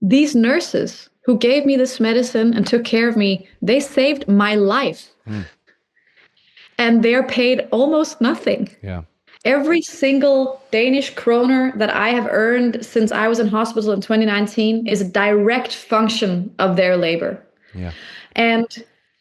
these nurses who gave me this medicine and took care of me, they saved my life. And they're paid almost nothing. Yeah. Every single Danish kroner that I have earned since I was in hospital in 2019 is a direct function of their labor. Yeah. And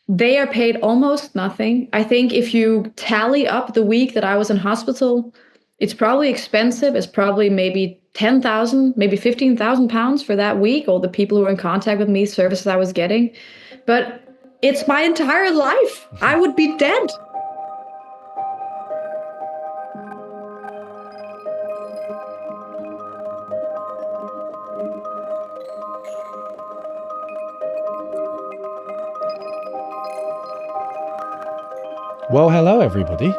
they are paid almost nothing. I think if you tally up the week that I was in hospital, it's probably expensive. It's probably maybe 10,000, maybe 15,000 pounds for that week, all the people who were in contact with me, services I was getting. But it's my entire life. I would be dead. Well, hello, everybody,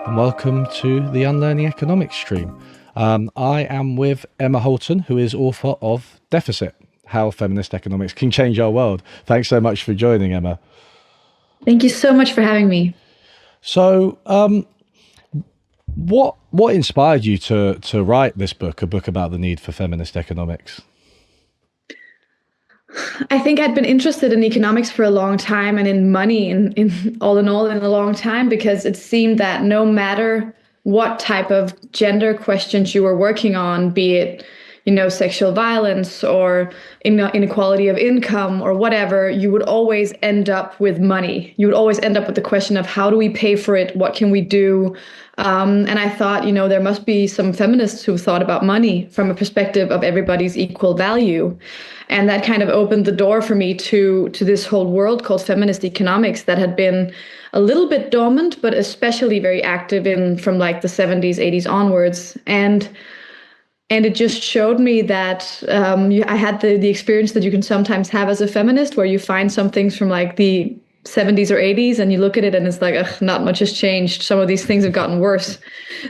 and welcome to the Unlearning Economics stream. I am with Emma Holten, who is author of Deficit, How Feminist Economics Can Change Our World. Thanks so much for joining, Emma. Thank you so much for having me. So, what inspired you to write this book, a book about the need for feminist economics? I think I'd been interested in economics for a long time and in money in all in a long time, because it seemed that no matter what type of gender questions you were working on, be it, sexual violence or inequality of income or whatever, you would always end up with money. You would always end up with the question of how do we pay for it? What can we do? And I thought, there must be some feminists who thought about money from a perspective of everybody's equal value. And that kind of opened the door for me to this whole world called feminist economics that had been a little bit dormant, but especially very active from like the 70s, 80s onwards. And it just showed me that I had the experience that you can sometimes have as a feminist, where you find some things from like the 70s or 80s and you look at it and it's like, ugh, not much has changed. Some of these things have gotten worse.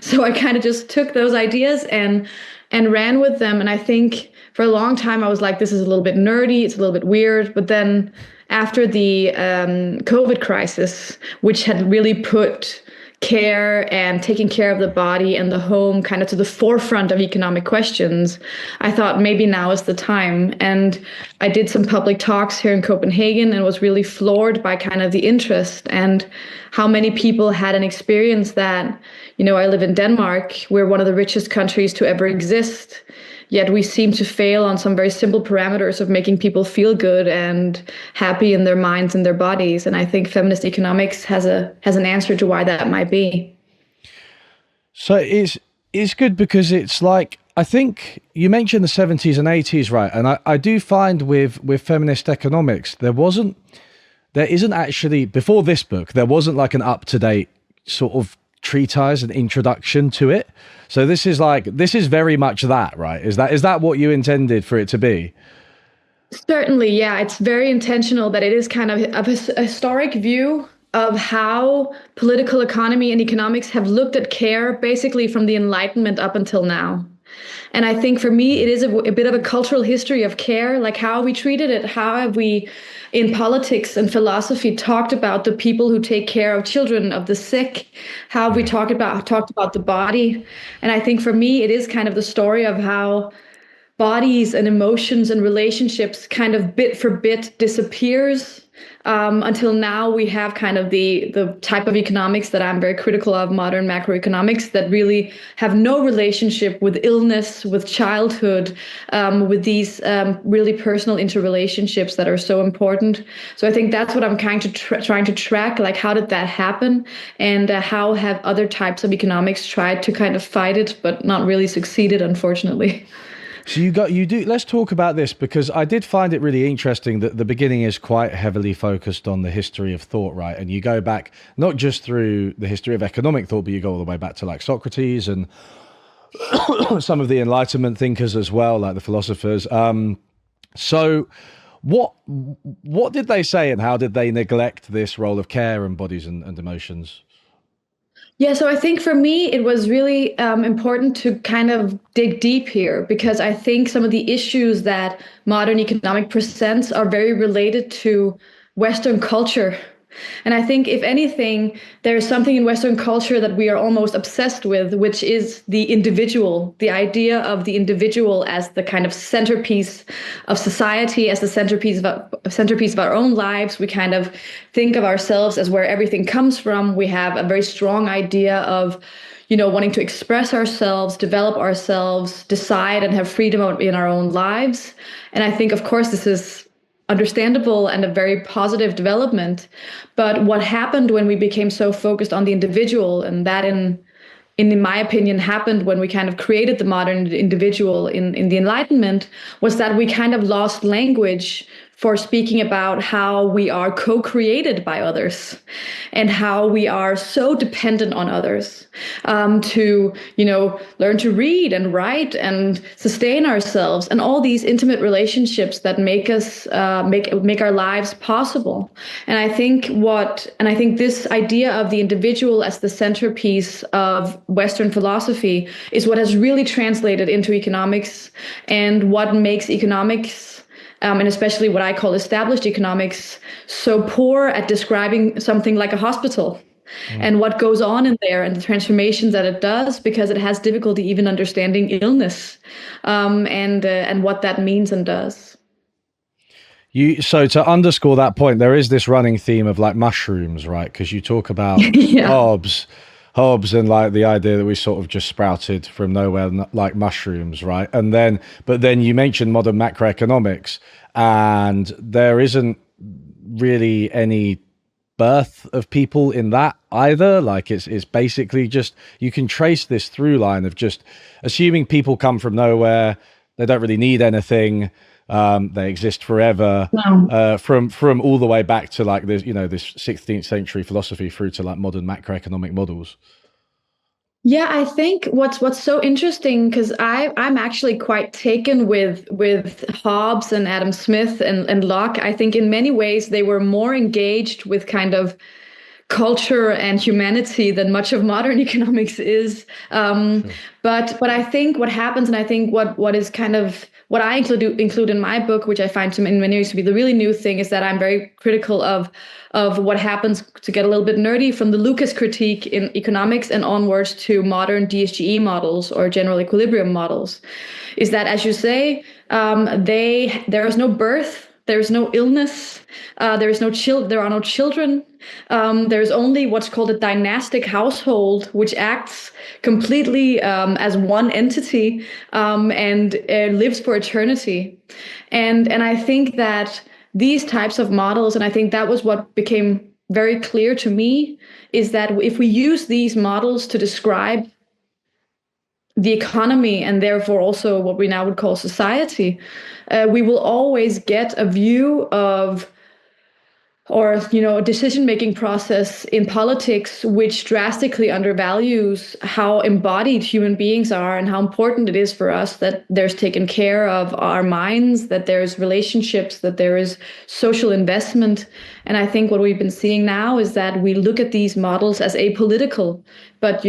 So I kind of just took those ideas and ran with them. And I think for a long time I was like, this is a little bit nerdy, it's a little bit weird. But then after the COVID crisis, which had really put care and taking care of the body and the home kind of to the forefront of economic questions, I thought maybe now is the time. And I did some public talks here in Copenhagen and was really floored by kind of the interest and how many people had an experience that, I live in Denmark. We're one of the richest countries to ever exist. Yet we seem to fail on some very simple parameters of making people feel good and happy in their minds and their bodies. And I think feminist economics has an answer to why that might be. So it's good because it's like, I think you mentioned the 70s and 80s, right? And I do find with feminist economics, there isn't actually, before this book, there wasn't like an up-to-date sort of treatise and introduction to it. So this is very much that, right? Is that what you intended for it to be? Certainly, yeah. It's very intentional that it is kind of a historic view of how political economy and economics have looked at care basically from the Enlightenment up until now. And I think for me, it is a bit of a cultural history of care, like how we treated it, how have we in politics and philosophy talked about the people who take care of children, of the sick, how have we talked about the body. And I think for me, it is kind of the story of how bodies and emotions and relationships kind of bit for bit disappears until now we have kind of the type of economics that I'm very critical of, modern macroeconomics, that really have no relationship with illness, with childhood, with these really personal interrelationships that are so important. So I think that's what I'm trying to track, like how did that happen, and how have other types of economics tried to kind of fight it, but not really succeeded, unfortunately. So you do. Let's talk about this, because I did find it really interesting that the beginning is quite heavily focused on the history of thought, right? And you go back not just through the history of economic thought, but you go all the way back to like Socrates and some of the Enlightenment thinkers as well, like the philosophers. So what did they say, and how did they neglect this role of care and bodies and emotions? Yeah, so I think for me, it was really important to kind of dig deep here, because I think some of the issues that modern economic presents are very related to Western culture And I think, if anything, there's something in Western culture that we are almost obsessed with, which is the individual, the idea of the individual as the kind of centerpiece of society, as the centerpiece of our own lives. We kind of think of ourselves as where everything comes from. We have a very strong idea of, wanting to express ourselves, develop ourselves, decide and have freedom in our own lives. And I think, of course, this is understandable and a very positive development. But what happened when we became so focused on the individual, and that in my opinion, happened when we kind of created the modern individual in the Enlightenment, was that we kind of lost language for speaking about how we are co-created by others and how we are so dependent on others to, learn to read and write and sustain ourselves, and all these intimate relationships that make us make our lives possible. And I think this idea of the individual as the centerpiece of Western philosophy is what has really translated into economics, and what makes economics, and especially what I call established economics, so poor at describing something like a hospital and what goes on in there and the transformations that it does, because it has difficulty even understanding illness and what that means and does. So to underscore that point, there is this running theme of like mushrooms, right? Because you talk about Yeah. Hobbes and like the idea that we sort of just sprouted from nowhere like mushrooms, right? But then you mentioned modern macroeconomics, and there isn't really any birth of people in that either. Like it's basically just, you can trace this through line of just assuming people come from nowhere, they don't really need anything. They exist forever, from all the way back to like this 16th century philosophy through to like modern macroeconomic models. Yeah, I think what's so interesting, because I'm actually quite taken with Hobbes and Adam Smith and Locke. I think in many ways they were more engaged with kind of culture and humanity than much of modern economics is. Sure. But I think what happens, and I think what is kind of what I include in my book, which I find in many ways to be the really new thing, is that I'm very critical of what happens, to get a little bit nerdy, from the Lucas critique in economics and onwards to modern DSGE models or general equilibrium models, is that, as you say, there is no birth. There is no illness. There are no children. There's only what's called a dynastic household, which acts completely as one entity and lives for eternity. And I think that these types of models, and I think that was what became very clear to me, is that if we use these models to describe the economy and therefore also what we now would call society, we will always get a view of, or a decision-making process in politics which drastically undervalues how embodied human beings are and how important it is for us that there's taken care of our minds, that there's relationships, that there is social investment. And I think what we've been seeing now is that we look at these models as apolitical, but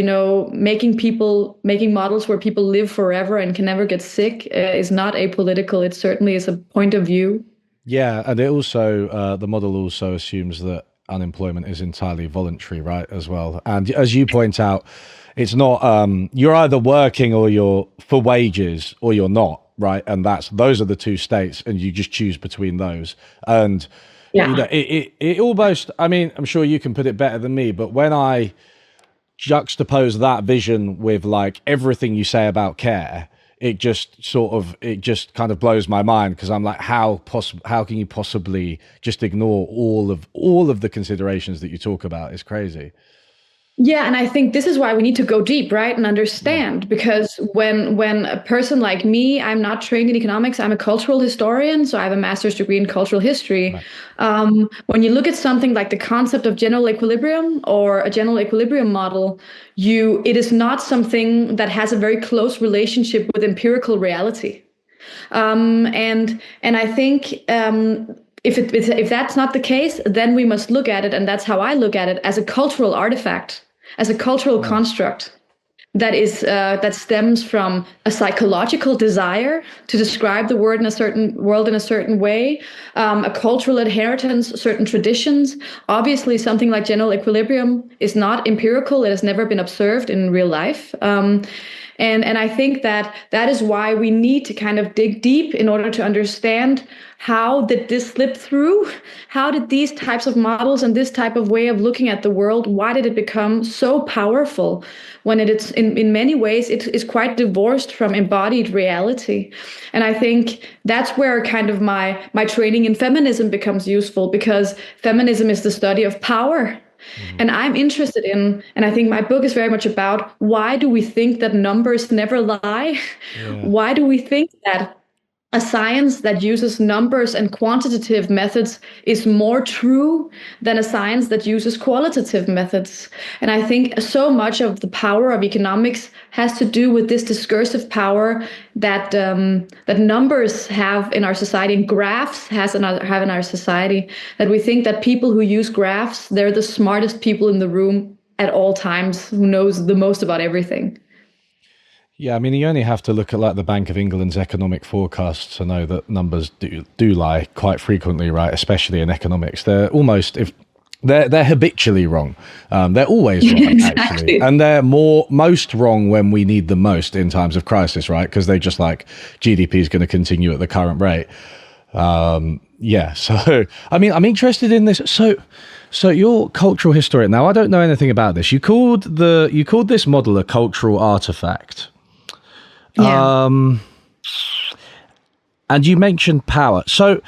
making models where people live forever and can never get sick is not apolitical. It certainly is a point of view. Yeah, and it also the model also assumes that unemployment is entirely voluntary, right, as well. And as you point out, it's not you're either working or you're for wages or you're not, right? And those are the two states, and you just choose between those. And it almost, I mean, I'm sure you can put it better than me, but when I juxtapose that vision with like everything you say about care, it just kind of blows my mind, because I'm like, how can you possibly just ignore all of the considerations that you talk about? It's crazy. Yeah, and I think this is why we need to go deep, right, and understand, because when a person like me, I'm not trained in economics, I'm a cultural historian, so I have a master's degree in cultural history. Right. When you look at something like the concept of general equilibrium or a general equilibrium model, it is not something that has a very close relationship with empirical reality. And I think if that's not the case, then we must look at it, and that's how I look at it, as a cultural artifact, as a cultural construct. that stems from a psychological desire to describe the world in a certain way, a cultural inheritance, certain traditions. Obviously, something like general equilibrium is not empirical; it has never been observed in real life. And I think that is why we need to kind of dig deep in order to understand how did this slip through? How did these types of models and this type of way of looking at the world, why did it become so powerful when it is in many ways it is quite divorced from embodied reality? And I think that's where kind of my training in feminism becomes useful, because feminism is the study of power. And I'm interested in, and I think my book is very much about, why do we think that numbers never lie? Yeah. Why do we think that a science that uses numbers and quantitative methods is more true than a science that uses qualitative methods? And I think so much of the power of economics has to do with this discursive power that that numbers have in our society, and graphs have in our society. That we think that people who use graphs, they're the smartest people in the room at all times, who knows the most about everything. Yeah, I mean, you only have to look at like the Bank of England's economic forecasts to know that numbers do lie quite frequently, right? Especially in economics, they're almost if they're habitually wrong. They're always wrong, Exactly. actually, and they're most wrong when we need them most in times of crisis, right? Because they just like GDP is going to continue at the current rate. Yeah, so I mean, I'm interested in this. So you're cultural historian. Now, I don't know anything about this. You called this model a cultural artifact. Yeah. And you mentioned power. So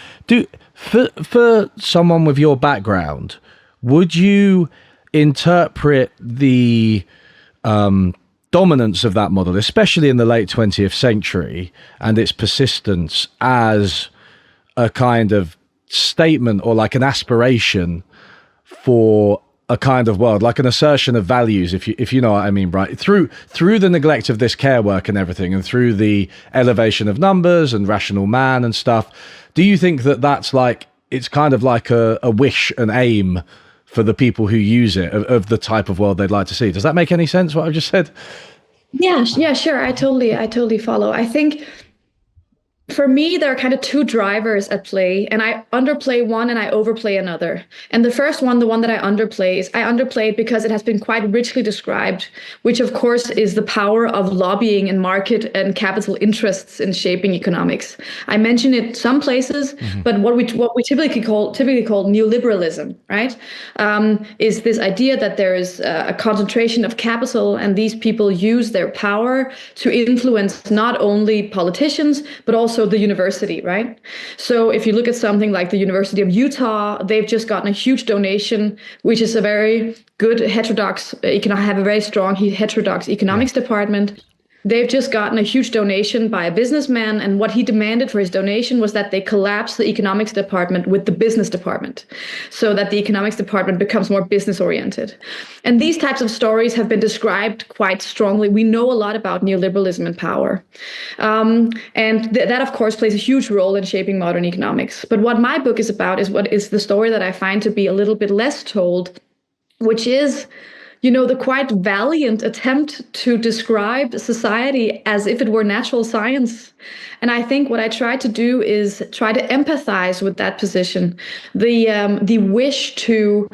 for someone with your background, would you interpret the dominance of that model, especially in the late 20th century, and its persistence, as a kind of statement or like an aspiration for a kind of world, like an assertion of values, if you know what I mean, right? Through the neglect of this care work and everything, and through the elevation of numbers and rational man and stuff, do you think that that's like, it's kind of like a wish, an aim for the people who use it, of the type of world they'd like to see? Does that make any sense, what I've just said? Yeah, sure. I totally follow. I think for me, there are kind of two drivers at play, and I underplay one and I overplay another. And the first one, the one that I underplay it because it has been quite richly described, which of course is the power of lobbying and market and capital interests in shaping economics. I mention it some places, but what we typically call neoliberalism, right? Is this idea that there is a concentration of capital, and these people use their power to influence not only politicians but also the university, right? So if you look at something like the University of Utah, they've just gotten a huge donation, which is a very good heterodox, have a very strong heterodox economics department. They've just gotten a huge donation by a businessman, and what he demanded for his donation was that they collapse the economics department with the business department, so that the economics department becomes more business oriented. And these types of stories have been described quite strongly. We know a lot about neoliberalism and power. And that, of course, plays a huge role in shaping modern economics. But what my book is about is what is the story that I find to be a little bit less told, which is the quite valiant attempt to describe society as if it were natural science. And I think what I try to do is try to empathize with that position, the wish to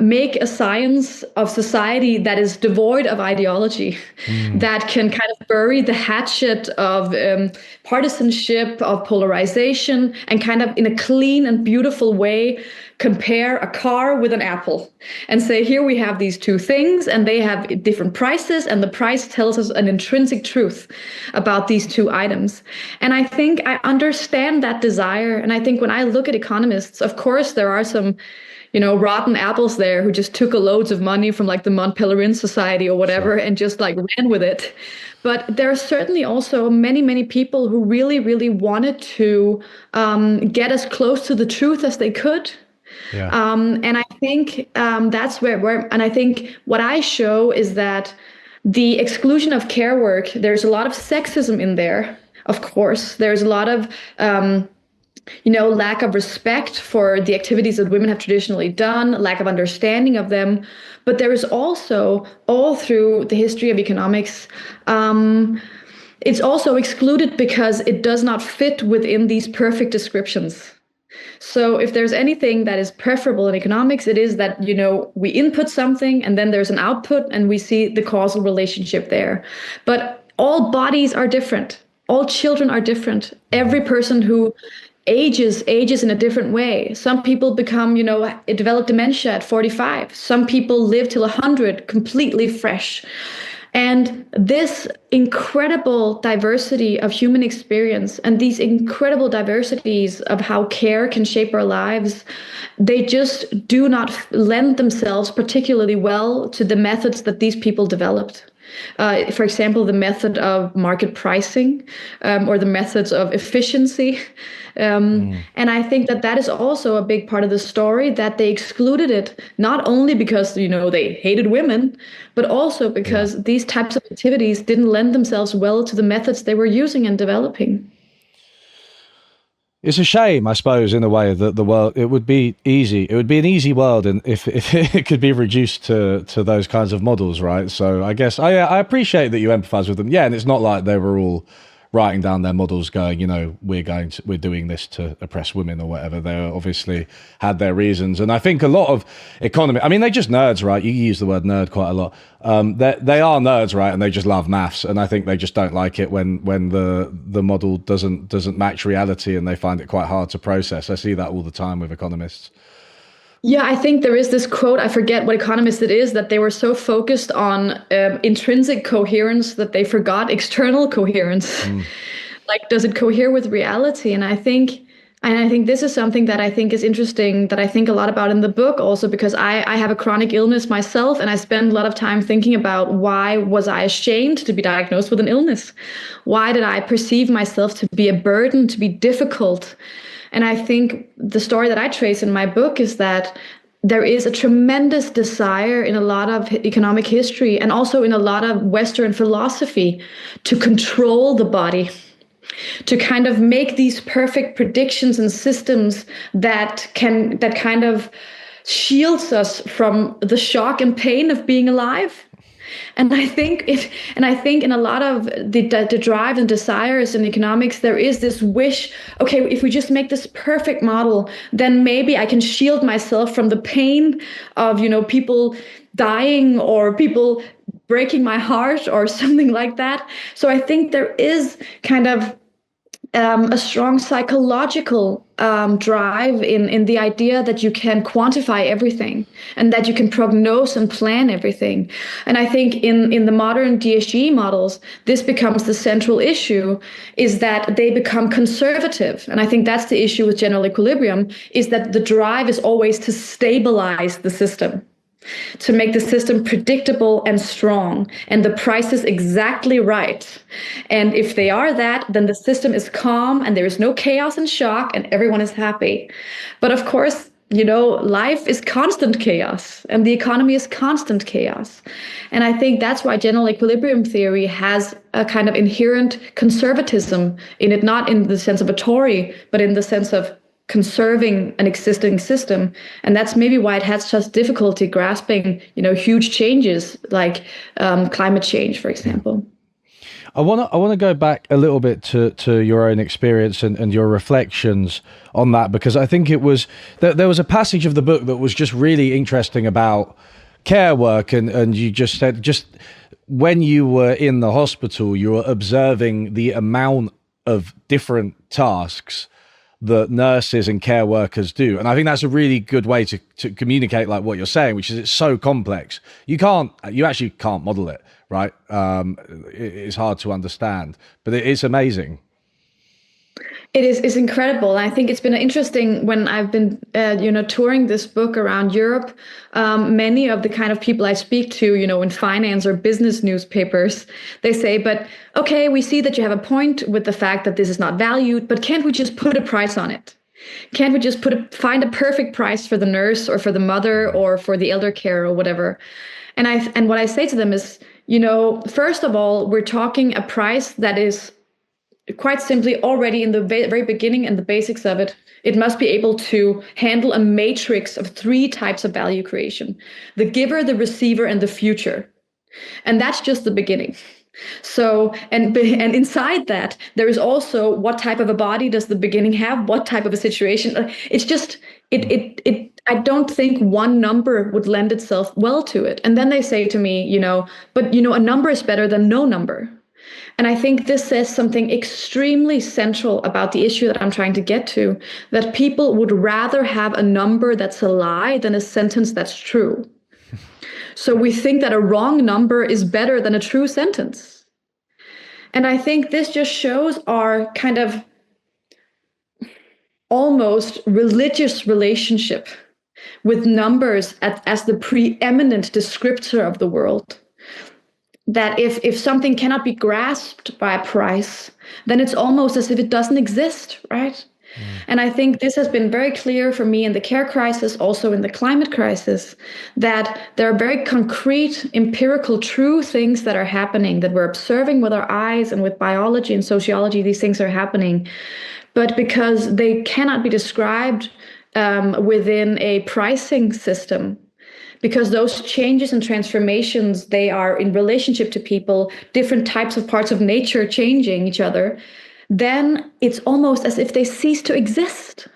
make a science of society that is devoid of ideology, that can kind of bury the hatchet of partisanship, of polarization, and kind of in a clean and beautiful way compare a car with an apple and say, here we have these two things and they have different prices, and the price tells us an intrinsic truth about these two items. And I think I understand that desire. And I think when I look at economists, of course, there are some rotten apples there who just took loads of money from like the Mont Pelerin Society or whatever and just like ran with it. But there are certainly also many, many people who really, really wanted to get as close to the truth as they could. Yeah. And I think that's where, and I think what I show is that the exclusion of care work, there's a lot of sexism in there. Of course, there's a lot of lack of respect for the activities that women have traditionally done, lack of understanding of them. But there is also, all through the history of economics, it's also excluded because it does not fit within these perfect descriptions. So if there's anything that is preferable in economics, it is that, we input something and then there's an output and we see the causal relationship there. But all bodies are different. All children are different. Every person who ages in a different way. Some people develop dementia at 45. Some people live till 100 completely fresh. And this incredible diversity of human experience and these incredible diversities of how care can shape our lives, they just do not lend themselves particularly well to the methods that these people developed. For example, the method of market pricing, or the methods of efficiency. And I think that is also a big part of the story, that they excluded it, not only because, they hated women, but also because these types of activities didn't lend themselves well to the methods they were using and developing. It's a shame, I suppose, in a way, that the world, it would be easy. It would be an easy world, and if it could be reduced to those kinds of models, right? So I guess I appreciate that you empathize with them. Yeah, and it's not like they were all writing down their models going, we're doing this to oppress women or whatever. They obviously had their reasons. And I think a lot of economy, I mean, they're just nerds, right? You use the word nerd quite a lot. They are nerds, right? And they just love maths. And I think they just don't like it when the model doesn't match reality, and they find it quite hard to process. I see that all the time with economists. Yeah, I think there is this quote, I forget what economist it is, that they were so focused on intrinsic coherence that they forgot external coherence. Like, does it cohere with reality? And I think this is something that I think is interesting, that I think a lot about in the book also, because I have a chronic illness myself, and I spend a lot of time thinking about, why was I ashamed to be diagnosed with an illness? Why did I perceive myself to be a burden, to be difficult? And I think the story that I trace in my book is that there is a tremendous desire in a lot of economic history, and also in a lot of Western philosophy, to control the body, to kind of make these perfect predictions and systems that kind of shields us from the shock and pain of being alive. And I think in a lot of the drive and desires in economics, there is this wish, okay, if we just make this perfect model, then maybe I can shield myself from the pain of, people dying or people breaking my heart or something like that. So I think there is kind of a strong psychological drive in the idea that you can quantify everything and that you can prognose and plan everything. And I think in the modern DSGE models, this becomes the central issue, is that they become conservative. And I think that's the issue with general equilibrium, is that the drive is always to stabilize the system, to make the system predictable and strong, and the prices exactly right. And if they are that, then the system is calm and there is no chaos and shock and everyone is happy. But of course, life is constant chaos and the economy is constant chaos. And I think that's why general equilibrium theory has a kind of inherent conservatism in it, not in the sense of a Tory, but in the sense of conserving an existing system. And that's maybe why it has such difficulty grasping, huge changes like climate change, for example. I want to go back a little bit to your own experience and your reflections on that, because I think there was a passage of the book that was just really interesting about care work, and you just said, just when you were in the hospital, you were observing the amount of different tasks that nurses and care workers do. And I think that's a really good way to communicate like what you're saying, which is it's so complex. You actually can't model it, right? It's hard to understand, but it is amazing. It's incredible. And I think it's been interesting when I've been, touring this book around Europe. Many of the kind of people I speak to, in finance or business newspapers, they say, but okay, we see that you have a point with the fact that this is not valued, but can't we just put a price on it? Can't we just find a perfect price for the nurse or for the mother or for the elder care or whatever? And what I say to them is, first of all, we're talking a price that is quite simply, already in the very beginning and the basics of it, it must be able to handle a matrix of three types of value creation: the giver, the receiver, and the future. And that's just the beginning. So, and inside that, there is also what type of a body does the beginning have? What type of a situation? It's just, I don't think one number would lend itself well to it. And then they say to me, but a number is better than no number. And I think this says something extremely central about the issue that I'm trying to get to, that people would rather have a number that's a lie than a sentence that's true. So we think that a wrong number is better than a true sentence. And I think this just shows our kind of almost religious relationship with numbers as the preeminent descriptor of the world. That if something cannot be grasped by a price, then it's almost as if it doesn't exist, right? And I think this has been very clear for me in the care crisis, also in the climate crisis, that there are very concrete, empirical, true things that are happening, that we're observing with our eyes, and with biology and sociology, these things are happening. But because they cannot be described within a pricing system, because those changes and transformations, they are in relationship to people, different types of parts of nature changing each other, then it's almost as if they cease to exist.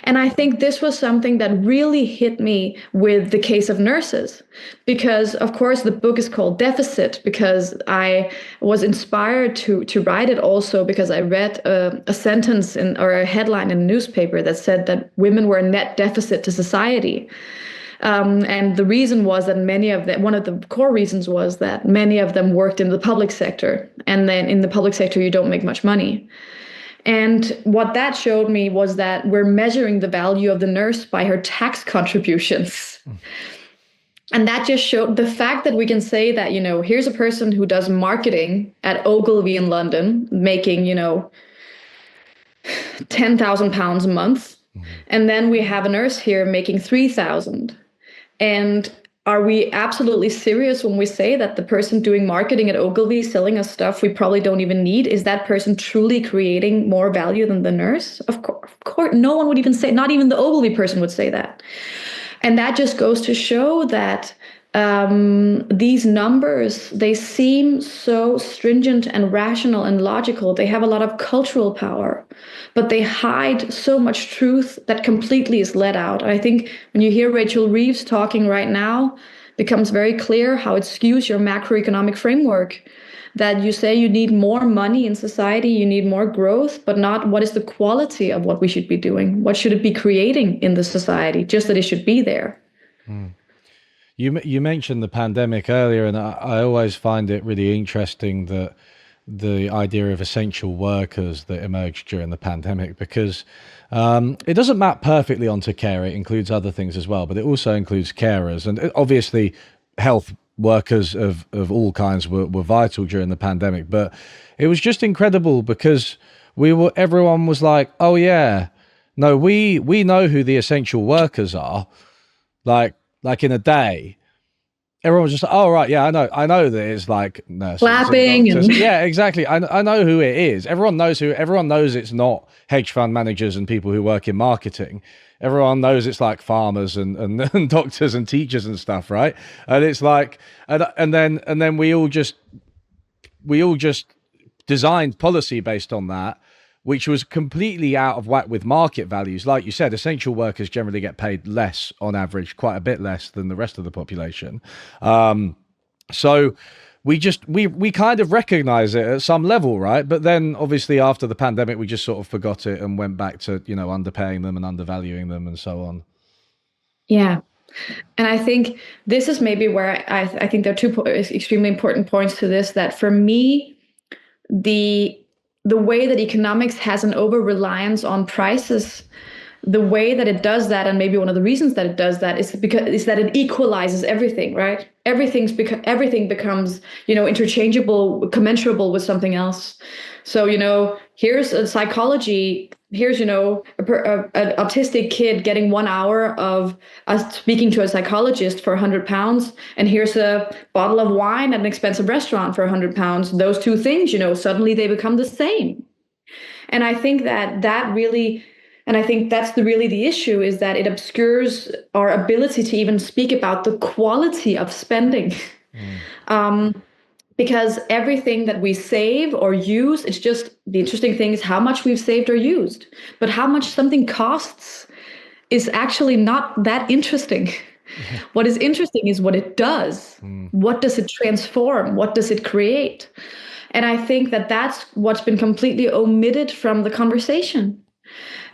And I think this was something that really hit me with the case of nurses, because of course the book is called Deficit, because I was inspired to write it also because I read a sentence or a headline in a newspaper that said that women were a net deficit to society. And the reason was that one of the core reasons was that many of them worked in the public sector. And then in the public sector, you don't make much money. And what that showed me was that we're measuring the value of the nurse by her tax contributions. And that just showed the fact that we can say that, here's a person who does marketing at Ogilvy in London, making, £10,000 a month. And then we have a nurse here making 3,000. And are we absolutely serious when we say that the person doing marketing at Ogilvy selling us stuff we probably don't even need, is that person truly creating more value than the nurse? Of course, no one would even say, not even the Ogilvy person would say that. And that just goes to show that these numbers, they seem so stringent and rational and logical. They have a lot of cultural power, but they hide so much truth that completely is let out. And I think when you hear Rachel Reeves talking right now, it becomes very clear how it skews your macroeconomic framework, that you say you need more money in society, you need more growth, but not what is the quality of what we should be doing. What should it be creating in the society? Just that it should be there. You mentioned the pandemic earlier, and I always find it really interesting that the idea of essential workers that emerged during the pandemic, because it doesn't map perfectly onto care. It includes other things as well, but it also includes carers, and obviously health workers of all kinds were vital during the pandemic. But it was just incredible because everyone was like, oh yeah, no, we know who the essential workers are, like in a day. Everyone was just like, oh right, yeah, I know that it's like nurses, clapping and yeah, exactly. I know who it is. Everyone knows it's not hedge fund managers and people who work in marketing. Everyone knows it's like farmers and doctors and teachers and stuff, right? And it's like, and then we all just designed policy based on that, which was completely out of whack with market values. Like you said, essential workers generally get paid less on average, quite a bit less than the rest of the population. So we kind of recognize it at some level, right? But then obviously after the pandemic, we just sort of forgot it and went back to, underpaying them and undervaluing them and so on. Yeah. And I think this is maybe where I think there are two extremely important points to this, that for me, the way that economics has an over-reliance on prices, the way that it does that, and maybe one of the reasons that it does that is that it equalizes everything, right? Everything becomes, interchangeable, commensurable with something else. So, here's a psychology here's, an autistic kid getting 1 hour of us speaking to a psychologist for £100, and here's a bottle of wine at an expensive restaurant for £100. Those two things, suddenly they become the same. And I think that really, and I think that's really the issue, is that it obscures our ability to even speak about the quality of spending. Because everything that we save or use, it's just, the interesting thing is how much we've saved or used. But how much something costs is actually not that interesting. Yeah. What is interesting is what it does. What does it transform? What does it create? And I think that that's what's been completely omitted from the conversation.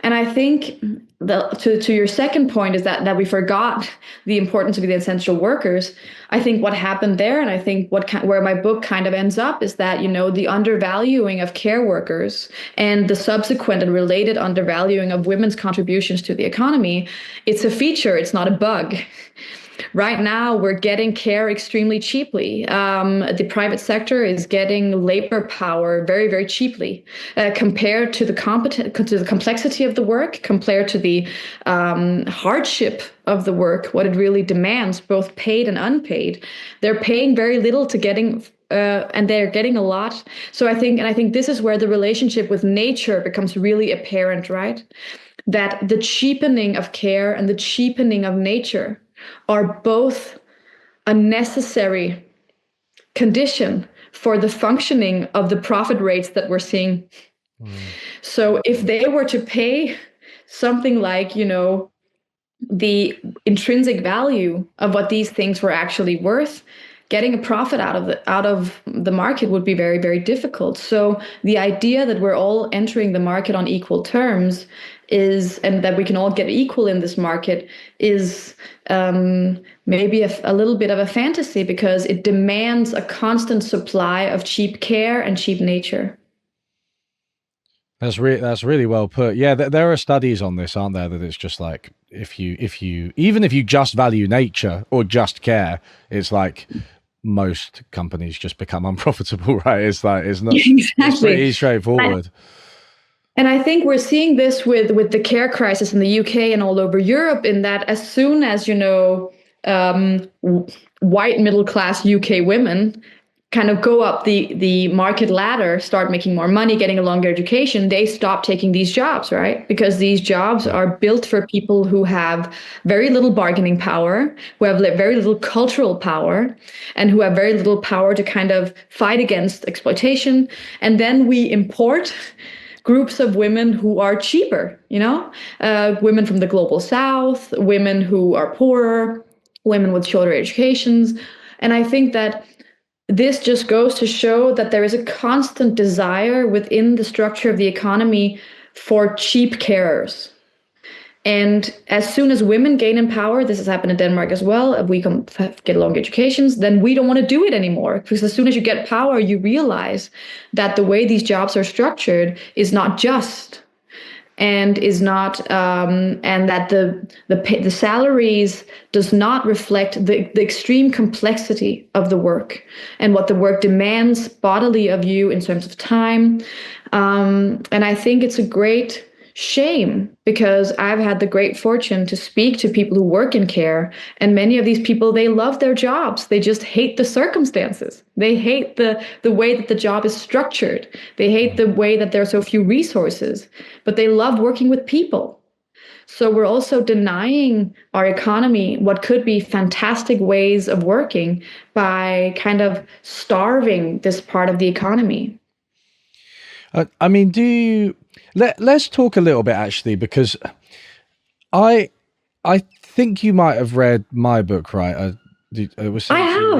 And I think to your second point is that we forgot the importance of the essential workers. I think what happened there, and I think where my book kind of ends up, is that, the undervaluing of care workers and the subsequent and related undervaluing of women's contributions to the economy, it's a feature, it's not a bug. Right now, we're getting care extremely cheaply. The private sector is getting labor power very, very cheaply compared to the complexity of the work, compared to the hardship of the work, what it really demands, both paid and unpaid. They're paying very little to getting. And they're getting a lot. So I think this is where the relationship with nature becomes really apparent, right? That the cheapening of care and the cheapening of nature are both a necessary condition for the functioning of the profit rates that we're seeing. So if they were to pay something like, the intrinsic value of what these things were actually worth, getting a profit out of the market would be very, very difficult. So the idea that we're all entering the market on equal terms and that we can all get equal in this market is maybe a little bit of a fantasy, because it demands a constant supply of cheap care and cheap nature. That's really well put. Yeah, there are studies on this, aren't there? That it's just like if you even if you just value nature or just care, it's like most companies just become unprofitable, right? It's not exactly. It's pretty straightforward. And I think we're seeing this with the care crisis in the UK and all over Europe, in that as soon as, white middle class UK women kind of go up the market ladder, start making more money, getting a longer education, they stop taking these jobs, right? Because these jobs are built for people who have very little bargaining power, who have very little cultural power, and who have very little power to kind of fight against exploitation. And then we import groups of women who are cheaper, women from the global south, women who are poorer, women with shorter educations. And I think that this just goes to show that there is a constant desire within the structure of the economy for cheap carers. And as soon as women gain in power, this has happened in Denmark as well, we get long educations, then we don't want to do it anymore. Because as soon as you get power, you realize that the way these jobs are structured is not just, and is not, and that the salaries does not reflect the extreme complexity of the work and what the work demands bodily of you in terms of time. And I think it's a great shame, because I've had the great fortune to speak to people who work in care, and many of these people, they love their jobs. They just hate the circumstances. They hate the way that the job is structured. They hate the way that there are so few resources, but they love working with people. So we're also denying our economy what could be fantastic ways of working by kind of starving this part of the economy. I mean, let's talk a little bit, actually, because I think you might have read my book, right? I have.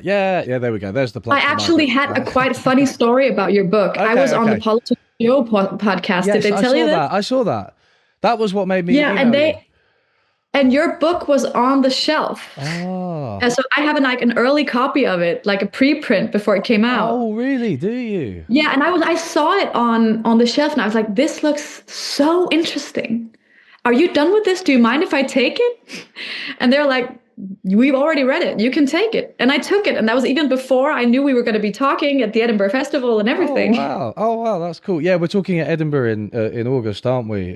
Yeah. There we go. There's the plot. I actually had a quite funny story about your book. I was on the Politics Show podcast. Yes, Did they tell you that? I saw that. That was what made me. Yeah, and your book was on the shelf. Oh. And so I have an early copy of it, like a preprint before it came out. Oh, really? Do you? Yeah, and I saw it on the shelf, and I was like, this looks so interesting. Are you done with this? Do you mind if I take it? And they're like, we've already read it. You can take it. And I took it. And that was even before I knew we were going to be talking at the Edinburgh Festival and Oh everything. wow! Oh wow, that's cool. Yeah, we're talking at Edinburgh in August, aren't we?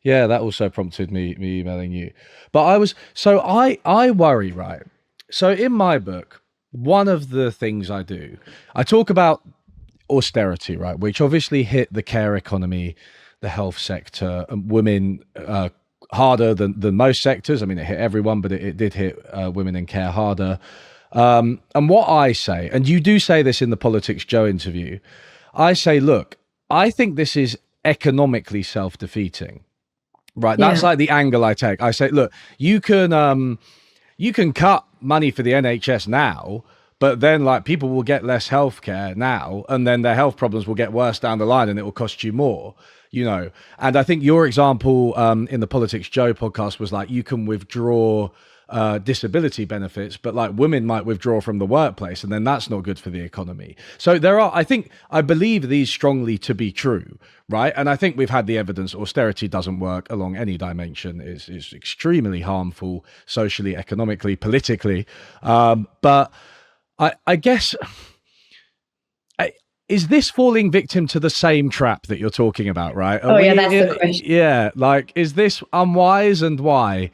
Yeah, that also prompted me emailing you. But I worry, right? So in my book, one of the things I do, I talk about austerity, right, which obviously hit the care economy, the health sector, and women harder than most sectors. I mean, it hit everyone, but it did hit women in care harder. And what I say, and you do say this in the Politics Joe interview, I say, look, I think this is economically self-defeating. Right, that's Yeah. like the angle I take. I say, look, you can cut money for the NHS now, but then like people will get less healthcare now, and then their health problems will get worse down the line, and it will cost you more. You know, and I think your example in the Politics Joe podcast was like you can withdraw disability benefits, but like women might withdraw from the workplace, and then that's not good for the economy. So I believe these strongly to be true, right? And I think we've had the evidence austerity doesn't work along any dimension, is extremely harmful socially, economically, politically. But I guess. Is this falling victim to the same trap that you're talking about, right? Oh, yeah, that's the question. Yeah, like, is this unwise and why?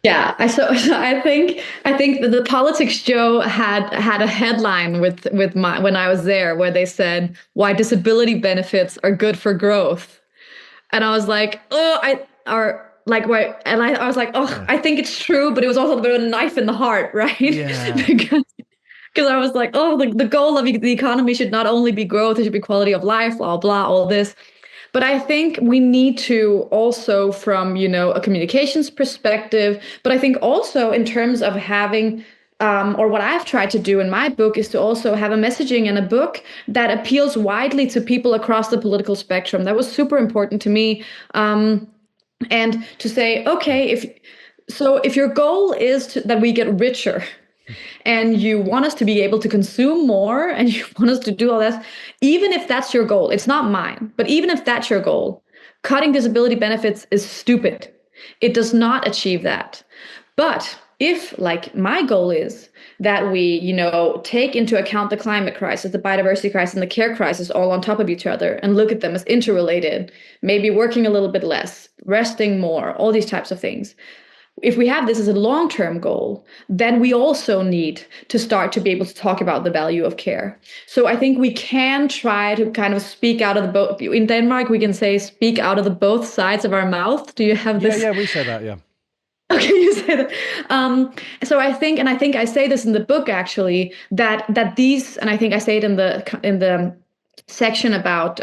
Yeah, so I think that the Politics Joe had a headline with my when I was there where they said why disability benefits are good for growth, and I was like, oh, I are like why, and I was like, oh, I think it's true, but it was also a bit of a knife in the heart, right? Yeah. Because I was like, oh, the goal of the economy should not only be growth, it should be quality of life, blah blah, all this. But I think we need to also, from a communications perspective, but I think also in terms of having, or what I've tried to do in my book is to also have a messaging in a book that appeals widely to people across the political spectrum. That was super important to me, and to say, okay, if your goal is that we get richer, and you want us to be able to consume more and you want us to do all that, even if that's your goal, it's not mine, but even if that's your goal, cutting disability benefits is stupid. It does not achieve that. But if, like, my goal is that we, take into account the climate crisis, the biodiversity crisis, and the care crisis all on top of each other and look at them as interrelated, maybe working a little bit less, resting more, all these types of things. If we have this as a long-term goal, then we also need to start to be able to talk about the value of care. So I think we can try to kind of speak out of the both. In Denmark, we can say speak out of the both sides of our mouth. Do you have this? Yeah, we say that, yeah. Okay, you say that. So I think I say this in the book actually, that these, and I think I say it in the section about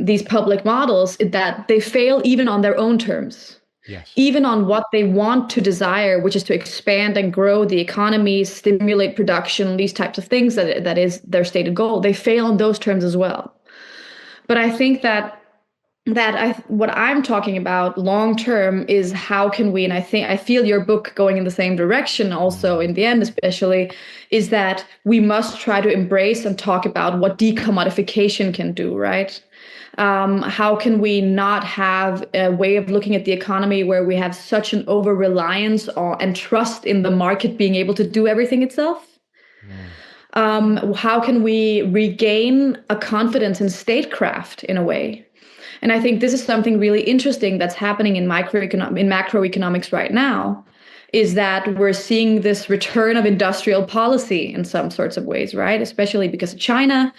these public models, that they fail even on their own terms. Yes. Even on what they want to desire, which is to expand and grow the economy, stimulate production, these types of things, that is their stated goal. They fail on those terms as well. But I think that what I'm talking about long term is how can we, and I feel your book going in the same direction also in the end, especially, is that we must try to embrace and talk about what decommodification can do, right? How can we not have a way of looking at the economy where we have such an over reliance on and trust in the market being able to do everything itself? How can we regain a confidence in statecraft in a way? And I think this is something really interesting that's happening in macroeconomics right now, is that we're seeing this return of industrial policy in some sorts of ways, right? Especially because of China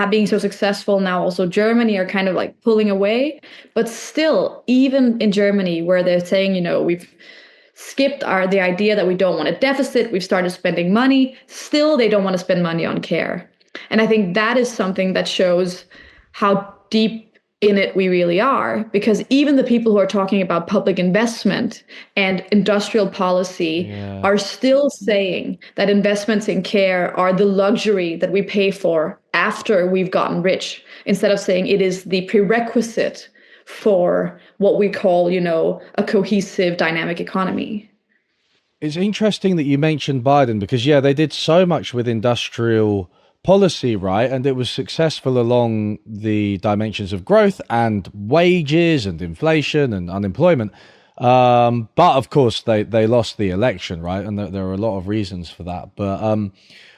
being so successful now, also Germany are kind of like pulling away. But still, even in Germany, where they're saying, we've skipped the idea that we don't want a deficit, we've started spending money, still they don't want to spend money on care. And I think that is something that shows how deep in it we really are, because even the people who are talking about public investment and industrial policy are still saying that investments in care are the luxury that we pay for after we've gotten rich, instead of saying it is the prerequisite for what we call, a cohesive, dynamic economy. It's interesting that you mentioned Biden because, they did so much with industrial policy, right? And it was successful along the dimensions of growth and wages and inflation and unemployment. But of course, they lost the election, right? And there are a lot of reasons for that. But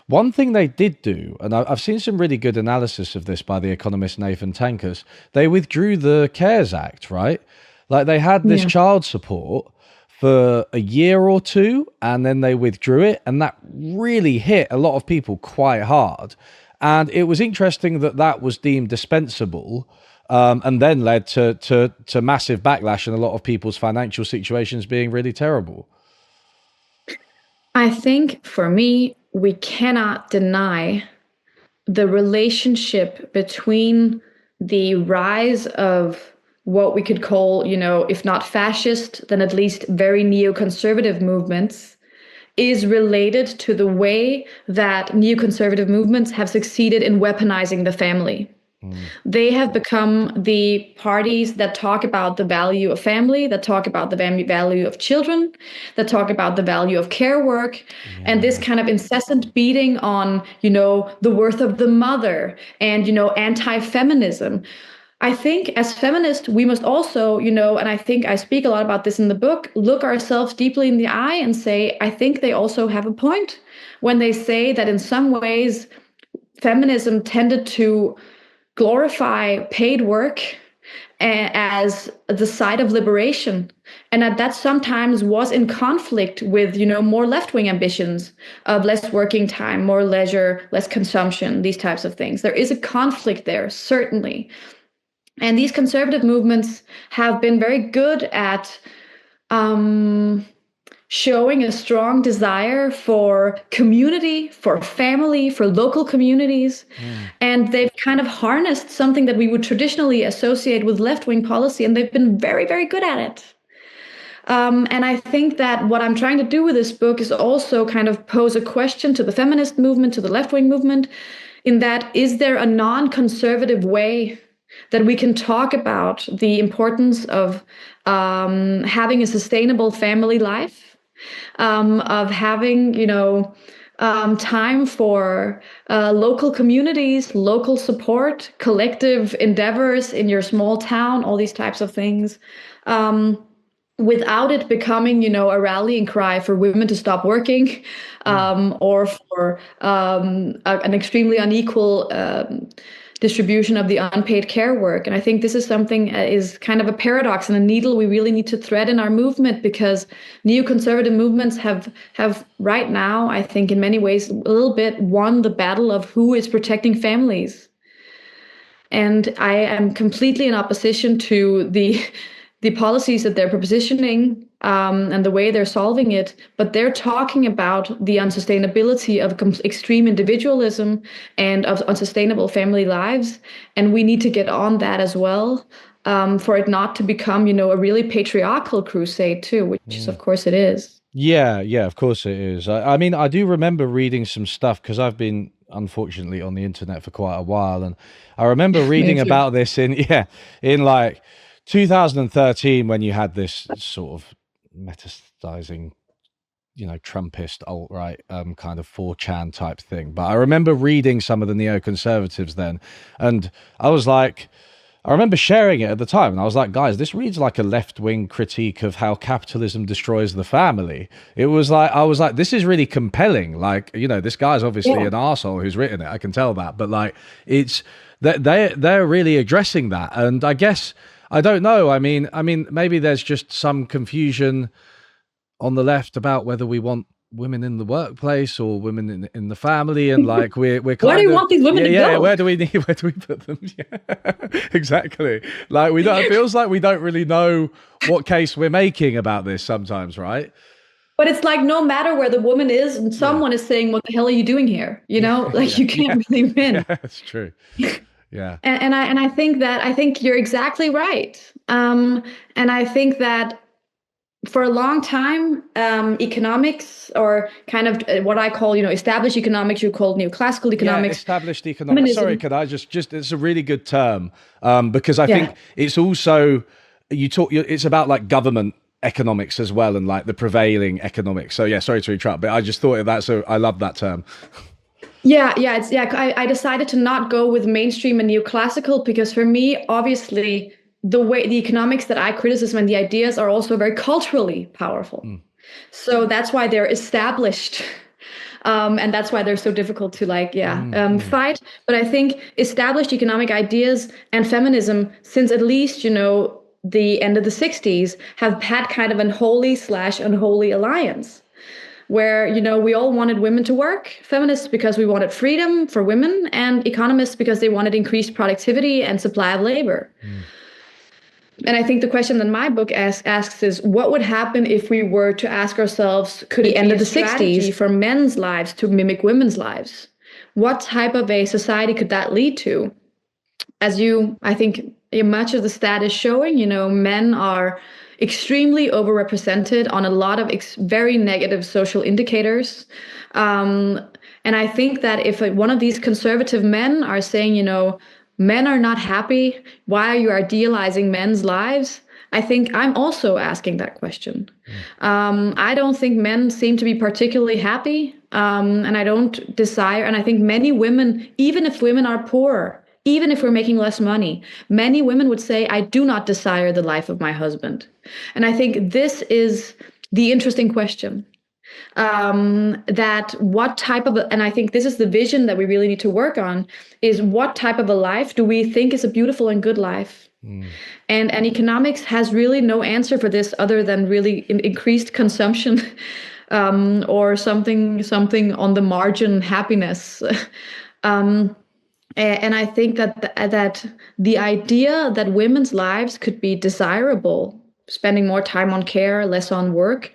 one thing they did do, and I've seen some really good analysis of this by the economist Nathan Tankers, they withdrew the CARES Act, right? Like they had this Yeah. child support for a year or two, and then they withdrew it, and that really hit a lot of people quite hard. And it was interesting that that was deemed dispensable, and then led to massive backlash and a lot of people's financial situations being really terrible. I think for me, we cannot deny the relationship between the rise of what we could call, if not fascist, then at least very neoconservative movements, is related to the way that neoconservative movements have succeeded in weaponizing the family. They have become the parties that talk about the value of family, that talk about the value of children, that talk about the value of care work, and this kind of incessant beating on, the worth of the mother and, anti-feminism. I think as feminists, we must also, and I think I speak a lot about this in the book, look ourselves deeply in the eye and say, I think they also have a point when they say that in some ways, feminism tended to glorify paid work as the side of liberation, and that sometimes was in conflict with more left-wing ambitions of less working time, more leisure, less consumption, these types of things. There is a conflict there, certainly, and these conservative movements have been very good at showing a strong desire for community, for family, for local communities. And they've kind of harnessed something that we would traditionally associate with left-wing policy, and they've been very, very good at it. And I think that what I'm trying to do with this book is also kind of pose a question to the feminist movement, to the left-wing movement, in that, is there a non-conservative way that we can talk about the importance of having a sustainable family life? Of having, time for local communities, local support, collective endeavors in your small town, all these types of things, without it becoming, a rallying cry for women to stop working, or for an extremely unequal distribution of the unpaid care work. And I think this is something is kind of a paradox and a needle we really need to thread in our movement, because neoconservative movements have right now, I think in many ways, a little bit won the battle of who is protecting families. And I am completely in opposition to the policies that they're propositioning, and the way they're solving it, but they're talking about the unsustainability of extreme individualism and of unsustainable family lives, and we need to get on that as well, for it not to become, a really patriarchal crusade too, which is, of course, it is. Yeah, of course it is. I mean, I do remember reading some stuff because I've been unfortunately on the internet for quite a while, and I remember reading about this in like 2013, when you had this sort of metastasizing, Trumpist alt-right kind of 4chan type thing. But I remember reading some of the neoconservatives then, and I remember sharing it at the time, and I was like, guys, this reads like a left-wing critique of how capitalism destroys the family. I was like, this is really compelling. Like, this guy's obviously an arsehole who's written it. I can tell that. But like, it's that they're really addressing that. And I guess, I don't know. I mean, maybe there's just some confusion on the left about whether we want women in the workplace or women in the family, and like we're kind where do you want these women to go? Where do we put them? Yeah, exactly. Like it feels like we don't really know what case we're making about this sometimes, right? But it's like no matter where the woman is, and someone is saying, "What the hell are you doing here?" Like you can't really win. Yeah, that's true. Yeah. And I think you're exactly right. And I think that for a long time, economics, or kind of what I call, established economics, you call neoclassical economics. Yeah, established economics. Sorry, could I just it's a really good term, because I think it's also, it's about like government economics as well, and like the prevailing economics. So yeah, sorry to interrupt, but I just thought of that. So I love that term. I decided to not go with mainstream and neoclassical because for me, obviously, the way the economics that I criticize and the ideas are also very culturally powerful. Mm. So that's why they're established. And that's why they're so difficult to fight. But I think established economic ideas and feminism, since at least, the end of the 60s, have had kind of an holy/unholy alliance where, we all wanted women to work, feminists because we wanted freedom for women, and economists because they wanted increased productivity and supply of labor. Mm. And I think the question that my book asks is, what would happen if we were to ask ourselves, could it end of the 60s for men's lives to mimic women's lives? What type of a society could that lead to? I think much of the stat is showing, men are extremely overrepresented on a lot of very negative social indicators. And I think that if one of these conservative men are saying, men are not happy, why are you idealizing men's lives? I think I'm also asking that question. I don't think men seem to be particularly happy, and I don't desire, and I think many women, even if women are poor, even if we're making less money, many women would say, I do not desire the life of my husband. And I think this is the interesting question. That what type of, and I think this is the vision that we really need to work on, is what type of a life do we think is a beautiful and good life? And economics has really no answer for this other than really increased consumption, or something on the margin happiness. And I think that the idea that women's lives could be desirable, spending more time on care, less on work,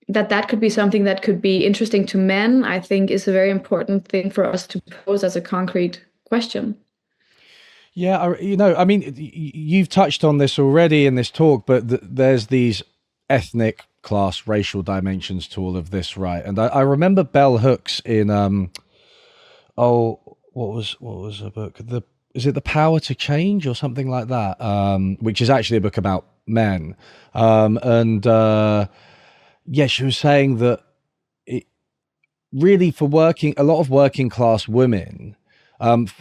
that could be something that could be interesting to men, I think is a very important thing for us to pose as a concrete question. Yeah, I mean, you've touched on this already in this talk, but there's these ethnic, class, racial dimensions to all of this, right? And I remember bell hooks in what was the book? Is it The Power to Change or something like that? Which is actually a book about men. Yeah, she was saying that it really, for a lot of working class women,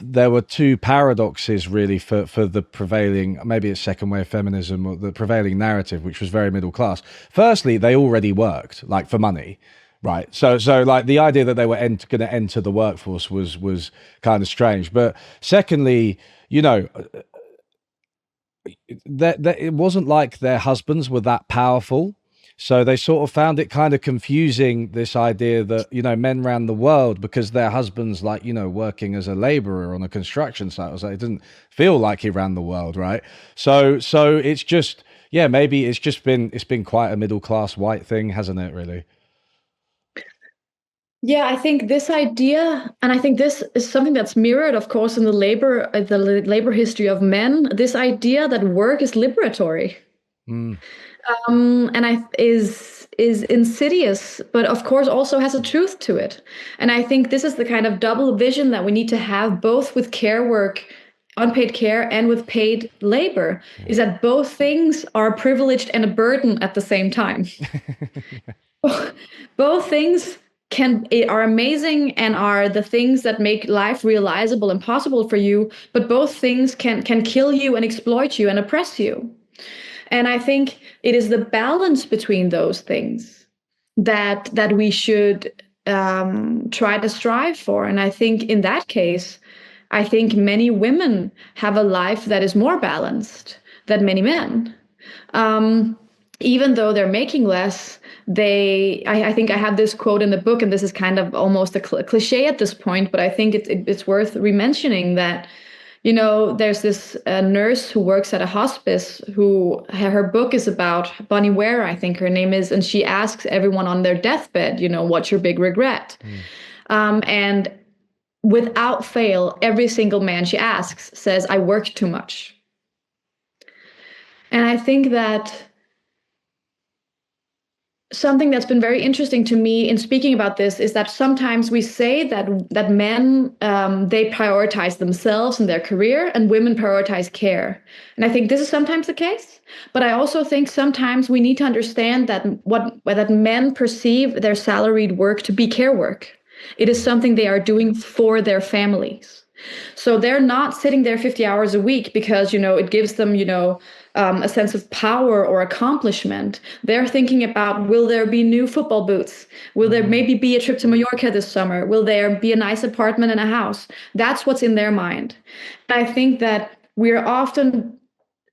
there were two paradoxes really for the prevailing, maybe it's second wave feminism, or the prevailing narrative, which was very middle class. Firstly, they already worked, like, for money. Right. So like the idea that they were going to enter the workforce was kind of strange. But secondly, that it wasn't like their husbands were that powerful. So they sort of found it kind of confusing, this idea that, men ran the world because their husbands, like, working as a laborer on a construction site. So it didn't feel like he ran the world. Right. So it's just, yeah, maybe it's been quite a middle class white thing, hasn't it, really? Yeah, I think this idea, and I think this is something that's mirrored, of course, in the labor history of men. This idea that work is liberatory, Mm. and is insidious, but of course also has a truth to it. And I think this is the kind of double vision that we need to have, both with care work, unpaid care, and with paid labor, is that both things are privileged and a burden at the same time. Both things are amazing and are the things that make life realizable and possible for you, but both things can kill you and exploit you and oppress you. And I think it is the balance between those things that we should try to strive for. And I think in that case, I think many women have a life that is more balanced than many men. Even though they're making less, I think I have this quote in the book, and this is kind of almost a cliche at this point, but I think it's worth re-mentioning that, there's this nurse who works at a hospice who her book is about Bonnie Ware, I think her name is, and she asks everyone on their deathbed, what's your big regret? And without fail, every single man she asks says, I work too much. And I think that something that's been very interesting to me in speaking about this is that sometimes we say that men, they prioritize themselves and their career, and women prioritize care. And I think this is sometimes the case, but I also think sometimes we need to understand that men perceive their salaried work to be care work. It is something they are doing for their families. So they're not sitting there 50 hours a week because, it gives them, a sense of power or accomplishment. They're thinking about, will there be new football boots? Will there maybe be a trip to Mallorca this summer? Will there be a nice apartment and a house? That's what's in their mind. And I think that we're often,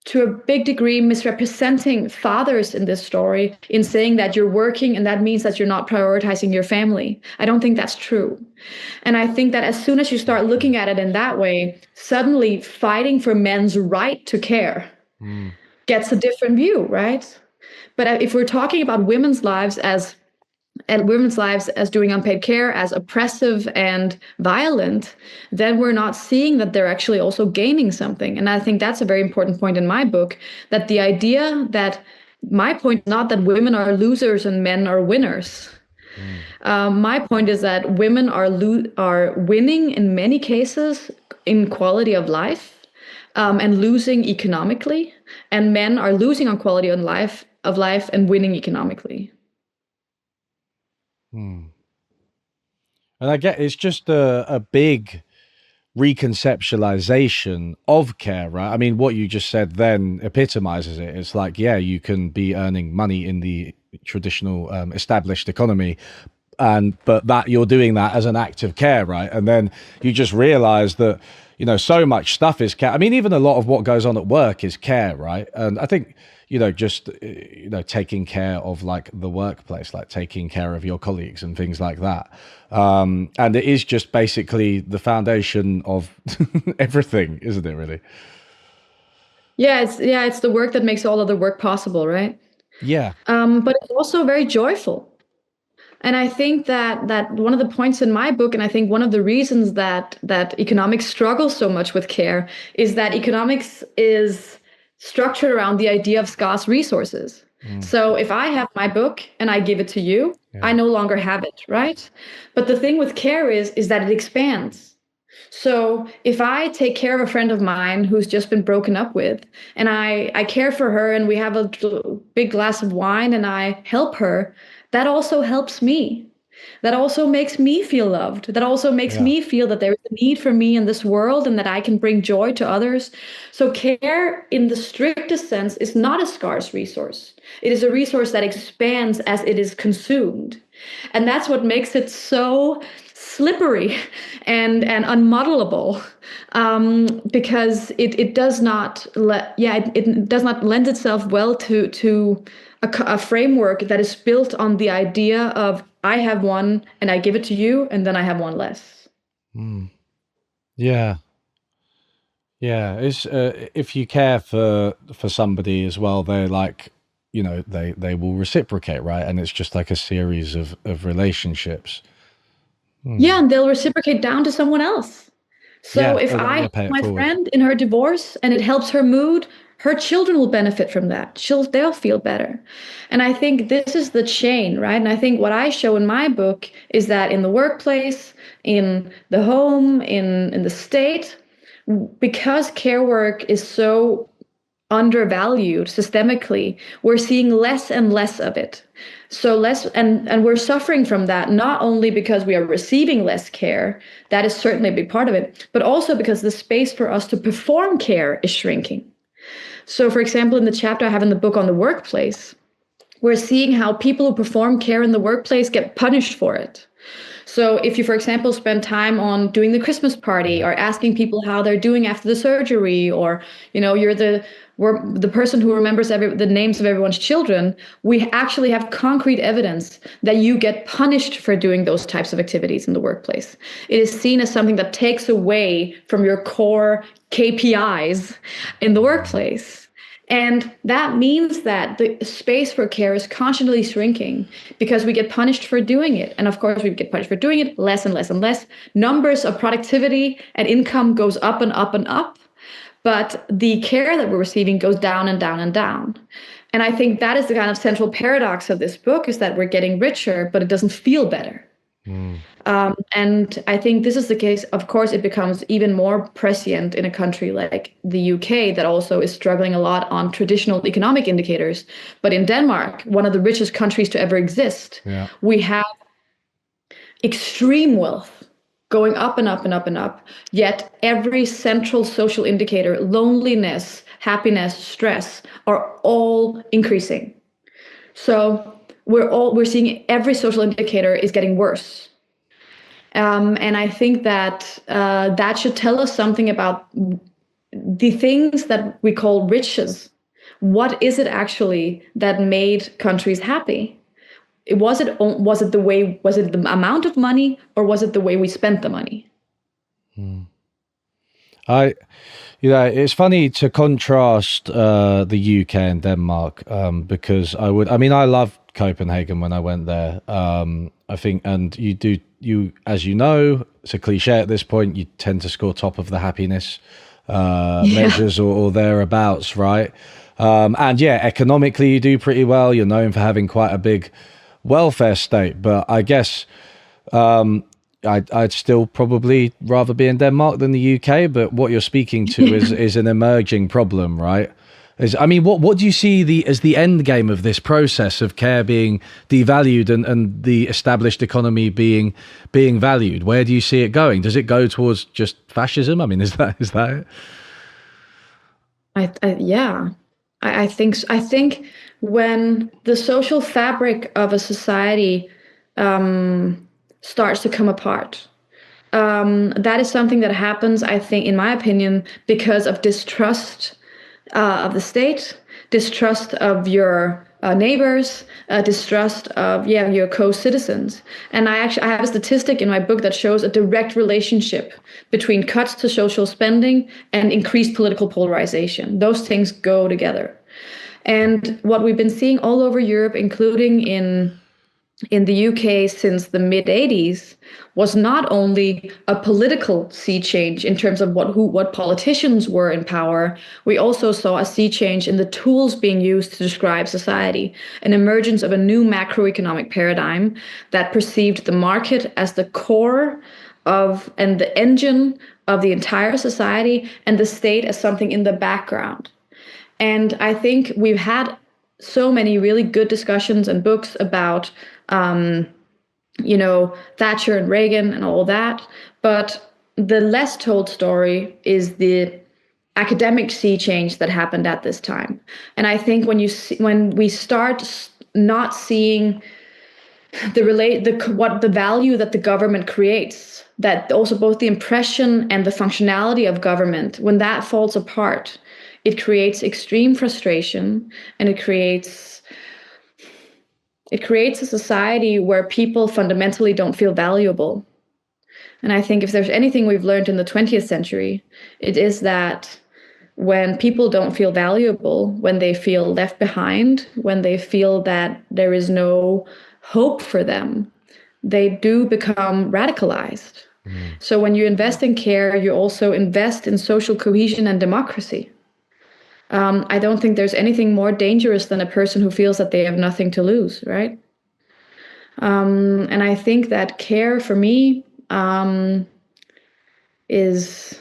to a big degree, misrepresenting fathers in this story in saying that you're working and that means that you're not prioritizing your family. I don't think that's true. And I think that as soon as you start looking at it in that way, suddenly fighting for men's right to care gets a different view, right? But if we're talking about women's lives as doing unpaid care as oppressive and violent, then we're not seeing that they're actually also gaining something. And I think that's a very important point in my book, that the idea that my point is not that women are losers and men are winners. My point is that women are winning in many cases in quality of life, and losing economically, and men are losing on quality of life and winning economically. And I get it's just a big reconceptualization of care, right? I mean, what you just said then epitomizes it. It's like, yeah, you can be earning money in the traditional established economy, but that you're doing that as an act of care, right? And then you just realize that, so much stuff is care. I mean, even a lot of what goes on at work is care, right? And I think, just, taking care of like the workplace, like taking care of your colleagues and things like that. And it is just basically the foundation of everything, isn't it, really? Yeah, it's the work that makes all other work possible, right? Yeah. But it's also very joyful. And I think that one of the points in my book, and I think one of the reasons that economics struggles so much with care, is that economics is structured around the idea of scarce resources. So if I have my book and I give it to you, I no longer have it, right? But the thing with care is that it expands. So if I take care of a friend of mine who's just been broken up with, and I care for her, and we have a big glass of wine and I help her, that also helps me. That also makes me feel loved. That also makes me feel that there is a need for me in this world and that I can bring joy to others. So care in the strictest sense is not a scarce resource. It is a resource that expands as it is consumed. And that's what makes it so slippery and unmodelable, because it does not it does not lend itself well to a framework that is built on the idea of I have one and I give it to you and then I have one less. Yeah. It's if you care for somebody as well, they're like, they will reciprocate, right? And it's just like a series of relationships. Yeah, and they'll reciprocate down to someone else. So if I help my friend in her divorce and it helps her mood, her children will benefit from that. They'll feel better. And I think this is the chain, right? And I think what I show in my book is that in the workplace, in the home, in the state, because care work is so undervalued systemically, we're seeing less and less of it. So less, and we're suffering from that, not only because we are receiving less care, that is certainly a big part of it, but also because the space for us to perform care is shrinking. So for example, in the chapter I have in the book on the workplace, we're seeing how people who perform care in the workplace get punished for it. So if you, for example, spend time on doing the Christmas party or asking people how they're doing after the surgery, or, you're the person who remembers the names of everyone's children, we actually have concrete evidence that you get punished for doing those types of activities in the workplace. It is seen as something that takes away from your core KPIs in the workplace. And that means that the space for care is constantly shrinking because we get punished for doing it. And of course, we get punished for doing it less and less and less. Numbers of productivity and income goes up and up and up. But the care that we're receiving goes down and down and down. And I think that is the kind of central paradox of this book, is that we're getting richer, but it doesn't feel better. And I think this is the case. Of course, it becomes even more prescient in a country like the UK that also is struggling a lot on traditional economic indicators. But in Denmark, one of the richest countries to ever exist, we have extreme wealth going up and up and up and up, yet every central social indicator, loneliness, happiness, stress, are all increasing. So we're seeing every social indicator is getting worse. And I think that that should tell us something about the things that we call riches. What is it actually that made countries happy? Was it the amount of money, or was it the way we spent the money? It's funny to contrast the UK and Denmark, because I loved Copenhagen when I went there. I think, and as you know, it's a cliche at this point, you tend to score top of the happiness measures or thereabouts, right? And yeah, economically you do pretty well. You're known for having quite a big welfare state, but I guess I'd still probably rather be in Denmark than the UK. But what you're speaking to is an emerging problem, right? What do you see as the end game of this process of care being devalued and the established economy being valued? Where do you see it going? Does it go towards just fascism? I mean, is that it? I think so. I think when the social fabric of a society starts to come apart, that is something that happens, I think, in my opinion, because of distrust of the state, distrust of your neighbors, distrust of your co-citizens. And I have a statistic in my book that shows a direct relationship between cuts to social spending and increased political polarization. Those things go together. And what we've been seeing all over Europe, including in the UK since the mid-'80s, was not only a political sea change in terms of what politicians were in power. We also saw a sea change in the tools being used to describe society, an emergence of a new macroeconomic paradigm that perceived the market as the core of and the engine of the entire society, and the state as something in the background. And I think we've had so many really good discussions and books about Thatcher and Reagan and all that. But the less told story is the academic sea change that happened at this time. And I think when we start not seeing the value that the government creates, that also both the impression and the functionality of government, when that falls apart, it creates extreme frustration, and it creates a society where people fundamentally don't feel valuable. And I think if there's anything we've learned in the 20th century, it is that when people don't feel valuable, when they feel left behind, when they feel that there is no hope for them, they do become radicalized. So when you invest in care, you also invest in social cohesion and democracy. I don't think there's anything more dangerous than a person who feels that they have nothing to lose, right? And I think that care for me is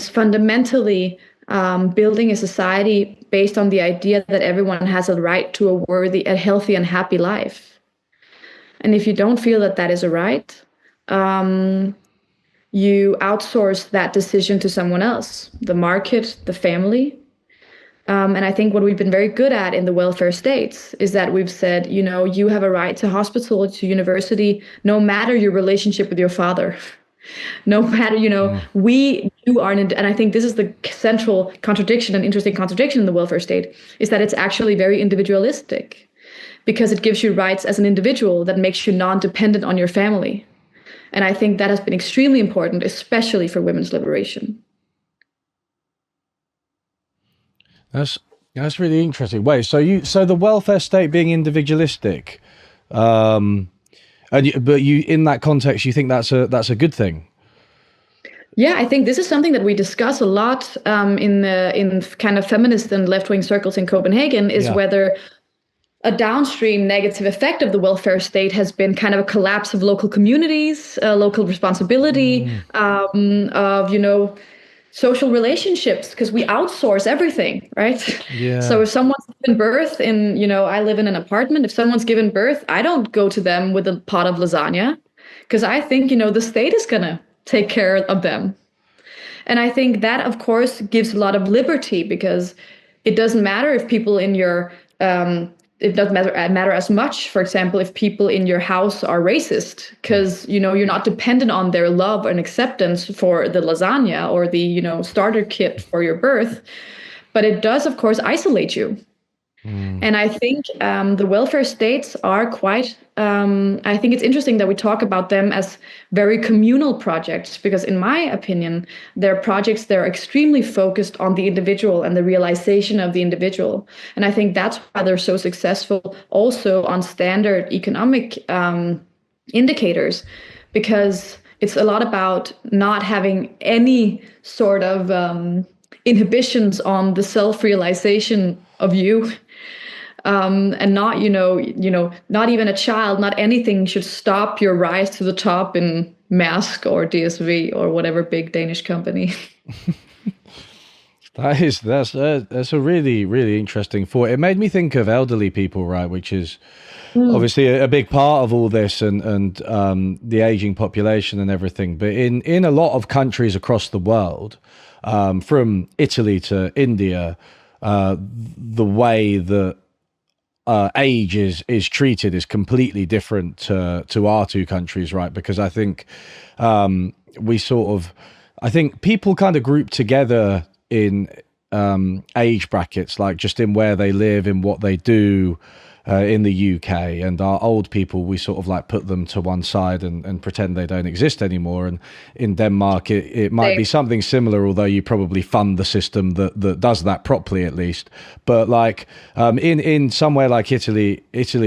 fundamentally building a society based on the idea that everyone has a right to a healthy and happy life. And if you don't feel that that is a right, you outsource that decision to someone else, the market, the family. And I think what we've been very good at in the welfare states is that we've said, you have a right to hospital, to university, no matter your relationship with your father. No matter, you are, and I think this is the central contradiction, an interesting contradiction in the welfare state, is that it's actually very individualistic, because it gives you rights as an individual that makes you non-dependent on your family. And I think that has been extremely important, especially for women's liberation. That's really interesting. Wait, so the welfare state being individualistic, but you, in that context, you think that's a good thing? Yeah, I think this is something that we discuss a lot in kind of feminist and left-wing circles in Copenhagen, is whether a downstream negative effect of the welfare state has been kind of a collapse of local communities, local responsibility, of social relationships, because we outsource everything, right? Yeah. So if someone's given birth I live in an apartment. If someone's given birth, I don't go to them with a pot of lasagna. because I think, the state is going to take care of them. And I think that, of course, gives a lot of liberty, because it doesn't matter if people in your it doesn't matter as much, for example, if people in your house are racist, because you're not dependent on their love and acceptance for the lasagna or the starter kit for your birth. But it does, of course, isolate you. And I think the welfare states are quite, I think it's interesting that we talk about them as very communal projects, because in my opinion, they're projects that are extremely focused on the individual and the realization of the individual. And I think that's why they're so successful also on standard economic indicators, because it's a lot about not having any sort of inhibitions on the self-realization of you. And not, not even a child, not anything should stop your rise to the top in Maersk or DSV or whatever big Danish company. That's a really, really interesting thought. It made me think of elderly people, right, which is obviously a big part of all this, and the aging population and everything. But in a lot of countries across the world, from Italy to India, the way that age is treated is completely different to our two countries, right? Because I think I think people kind of group together in age brackets, like just in where they live, in what they do. In the UK, and our old people, we sort of like put them to one side and pretend they don't exist anymore. And in Denmark, it might be something similar, although you probably fund the system that does that properly, at least. But like in somewhere like Italy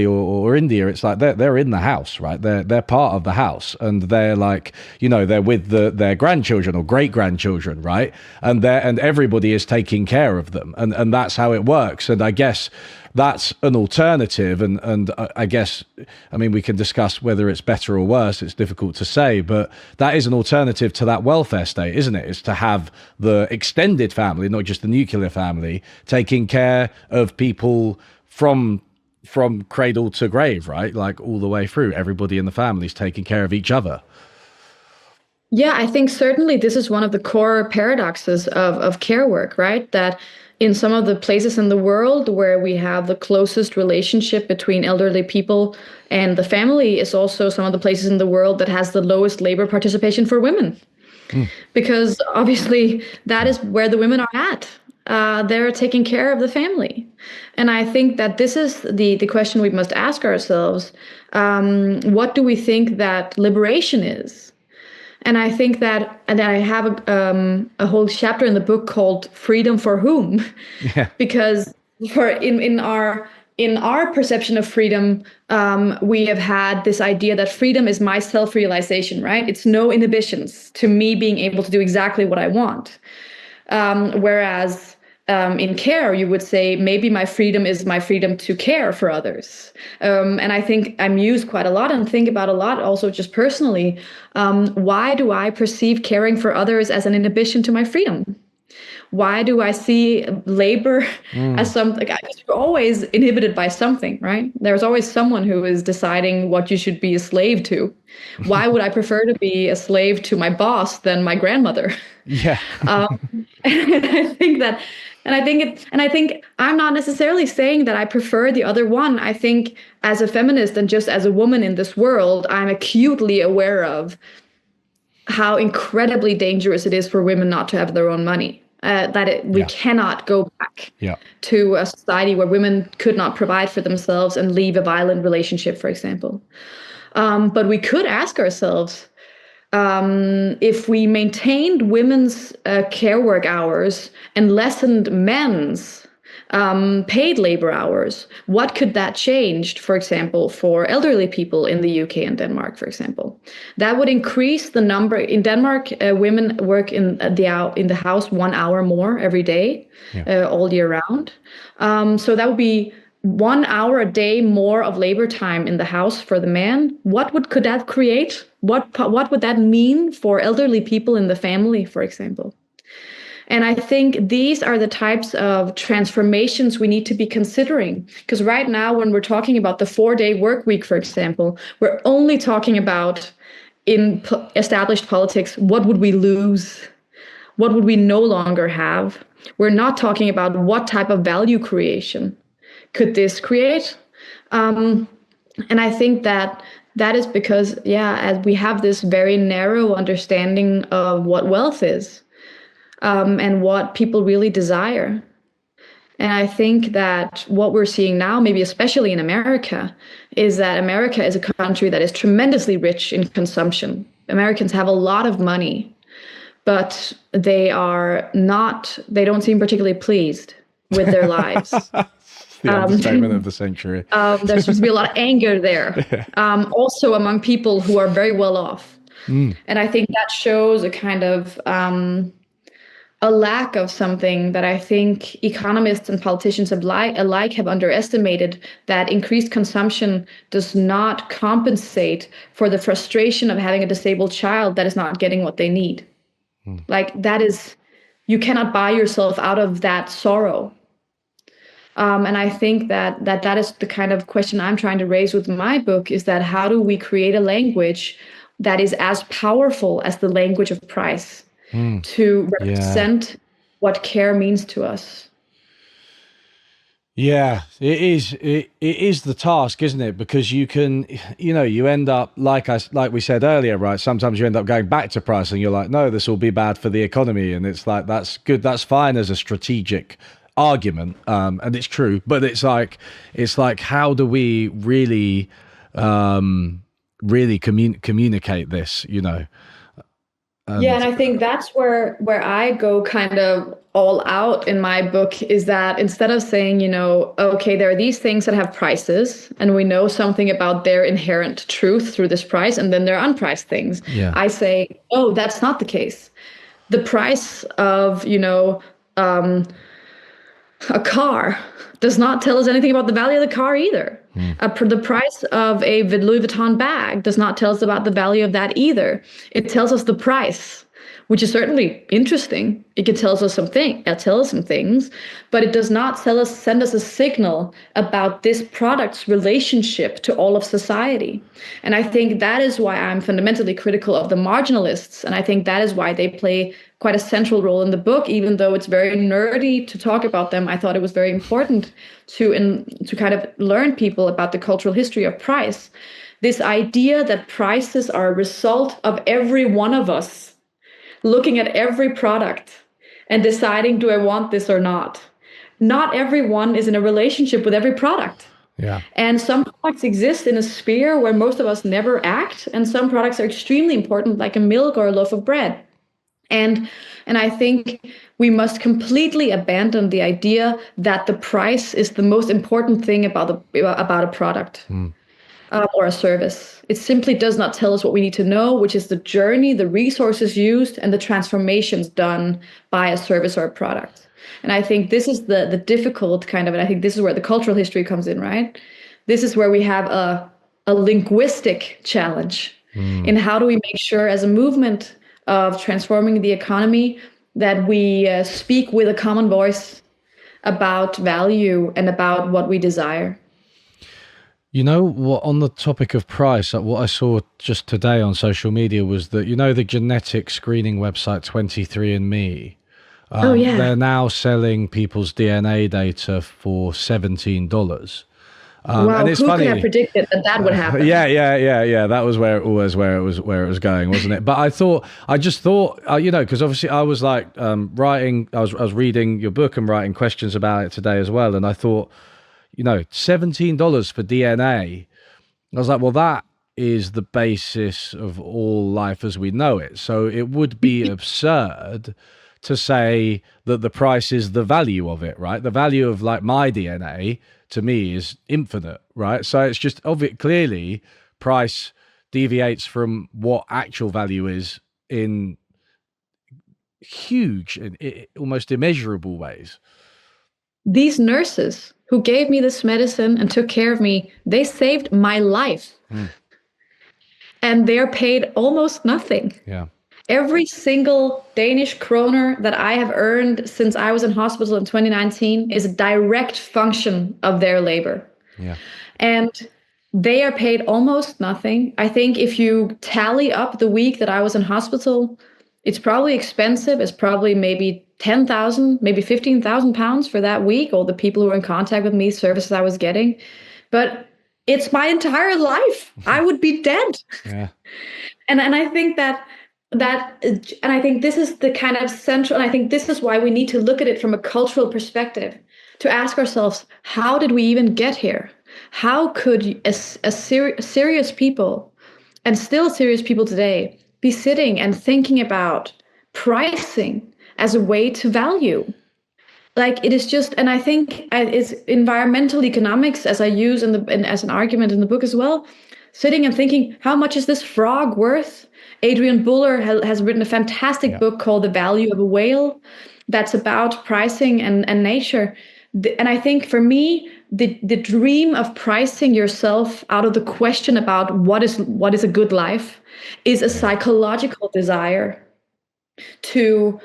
or India, it's like they're in the house, right? They're part of the house, and they're like, they're with their grandchildren or great grandchildren, right? And everybody is taking care of them, and that's how it works. And I guess that's an alternative, and I guess, I mean, we can discuss whether it's better or worse. It's difficult to say, but that is an alternative to that welfare state, isn't it? It's to have the extended family, not just the nuclear family, taking care of people from cradle to grave, right? Like all the way through. Everybody in the family is taking care of each other. Yeah, I think certainly this is one of the core paradoxes of care work, right? That in some of the places in the world where we have the closest relationship between elderly people and the family is also some of the places in the world that has the lowest labor participation for women. Because obviously that is where the women are at. They're taking care of the family. And I think that this is the question we must ask ourselves. What do we think that liberation is? And I think that, and I have a whole chapter in the book called "Freedom for Whom," because in our perception of freedom, we have had this idea that freedom is my self-realization, right? It's no inhibitions to me being able to do exactly what I want. Whereas in care, you would say maybe my freedom is my freedom to care for others. And I think I muse quite a lot and think about a lot also just personally. Why do I perceive caring for others as an inhibition to my freedom? Why do I see labor as something? Because you're always inhibited by something, right? There's always someone who is deciding what you should be a slave to. Why would I prefer to be a slave to my boss than my grandmother? Yeah. And I think I'm not necessarily saying that I prefer the other one. I think as a feminist and just as a woman in this world, I'm acutely aware of how incredibly dangerous it is for women not to have their own money. We cannot go back to a society where women could not provide for themselves and leave a violent relationship, for example. But we could ask ourselves, if we maintained women's care work hours and lessened men's paid labor hours, what could that change, for example, for elderly people in the UK and Denmark, for example? That would increase the number. In Denmark, women work in the house 1 hour more every day, all year round. So that would be 1 hour a day more of labor time in the house for the man. Could that create? What would that mean for elderly people in the family, for example? And I think these are the types of transformations we need to be considering. Because right now, when we're talking about the 4-day work week, for example, we're only talking about in established politics, what would we lose? What would we no longer have? We're not talking about what type of value creation could this create. And I think that is because, as we have this very narrow understanding of what wealth is, and what people really desire. And I think that what we're seeing now, maybe especially in America, is that America is a country that is tremendously rich in consumption. Americans have a lot of money, but they don't seem particularly pleased with their lives. The understatement of the century. There seems to be a lot of anger there, also among people who are very well off. And I think that shows a kind of a lack of something that I think economists and politicians alike have underestimated, that increased consumption does not compensate for the frustration of having a disabled child that is not getting what they need. Like you cannot buy yourself out of that sorrow. And I think that is the kind of question I'm trying to raise with my book, is that how do we create a language that is as powerful as the language of price to represent what care means to us? Yeah, it is. It is the task, isn't it? Because you can, you end up like we said earlier, right? Sometimes you end up going back to price, and you're like, no, this will be bad for the economy, and it's like, that's good, that's fine as a strategic argument, and it's true. But it's like, how do we really, communicate this? And I think that's where I go kind of all out in my book, is that instead of saying, okay, there are these things that have prices and we know something about their inherent truth through this price, and then there are unpriced things. I say, oh, that's not the case. The price of, a car does not tell us anything about the value of the car either. The price of a Louis Vuitton bag does not tell us about the value of that either. It tells us the price, which is certainly interesting. It could tell us some things, but it does not send us a signal about this product's relationship to all of society. And I think that is why I'm fundamentally critical of the marginalists, and I think that is why they play quite a central role in the book. Even though it's very nerdy to talk about them, I thought it was very important to kind of learn people about the cultural history of price. This idea that prices are a result of every one of us looking at every product and deciding, do I want this or not? Not everyone is in a relationship with every product. Yeah. And some products exist in a sphere where most of us never act, and some products are extremely important, like a milk or a loaf of bread. And I think we must completely abandon the idea that the price is the most important thing about a product or a service. It simply does not tell us what we need to know, which is the journey, the resources used, and the transformations done by a service or a product. And I think this is the difficult kind of, and I think this is where the cultural history comes in, right? This is where we have a linguistic challenge in how do we make sure as a movement of transforming the economy that we speak with a common voice about value and about what we desire. What, on the topic of price, what I saw just today on social media was that, the genetic screening website 23andMe, they're now selling people's DNA data for $17. Wow, and it's who funny. could have predicted that would happen? Yeah. That was where it was going, wasn't it? But I just thought, because obviously I was like writing, I was reading your book and writing questions about it today as well, and I thought, $17 for DNA. I was like, well, that is the basis of all life as we know it. So it would be absurd to say that the price is the value of it, right? The value of like my DNA to me is infinite, right? So it's just clearly price deviates from what actual value is in huge and almost immeasurable ways. These nurses who gave me this medicine and took care of me, they saved my life. And they're paid almost nothing. Yeah. Every single Danish kroner that I have earned since I was in hospital in 2019 is a direct function of their labor. Yeah. And they are paid almost nothing. I think if you tally up the week that I was in hospital, it's probably expensive. It's probably maybe 10,000, maybe 15,000 pounds for that week, all the people who were in contact with me, services I was getting. But it's my entire life. I would be dead. Yeah. And I think and I think this is the kind of central, and I think this is why we need to look at it from a cultural perspective, to ask ourselves, how did we even get here? How could serious people, and still serious people today, be sitting and thinking about pricing as a way to value? Like, it is just, and I think it's environmental economics, as I use as an argument in the book as well, sitting and thinking, how much is this frog worth? Adrian Buller has written a fantastic book called The Value of a Whale that's about pricing and nature. And I think for me, the dream of pricing yourself out of the question about what is a good life is a psychological desire to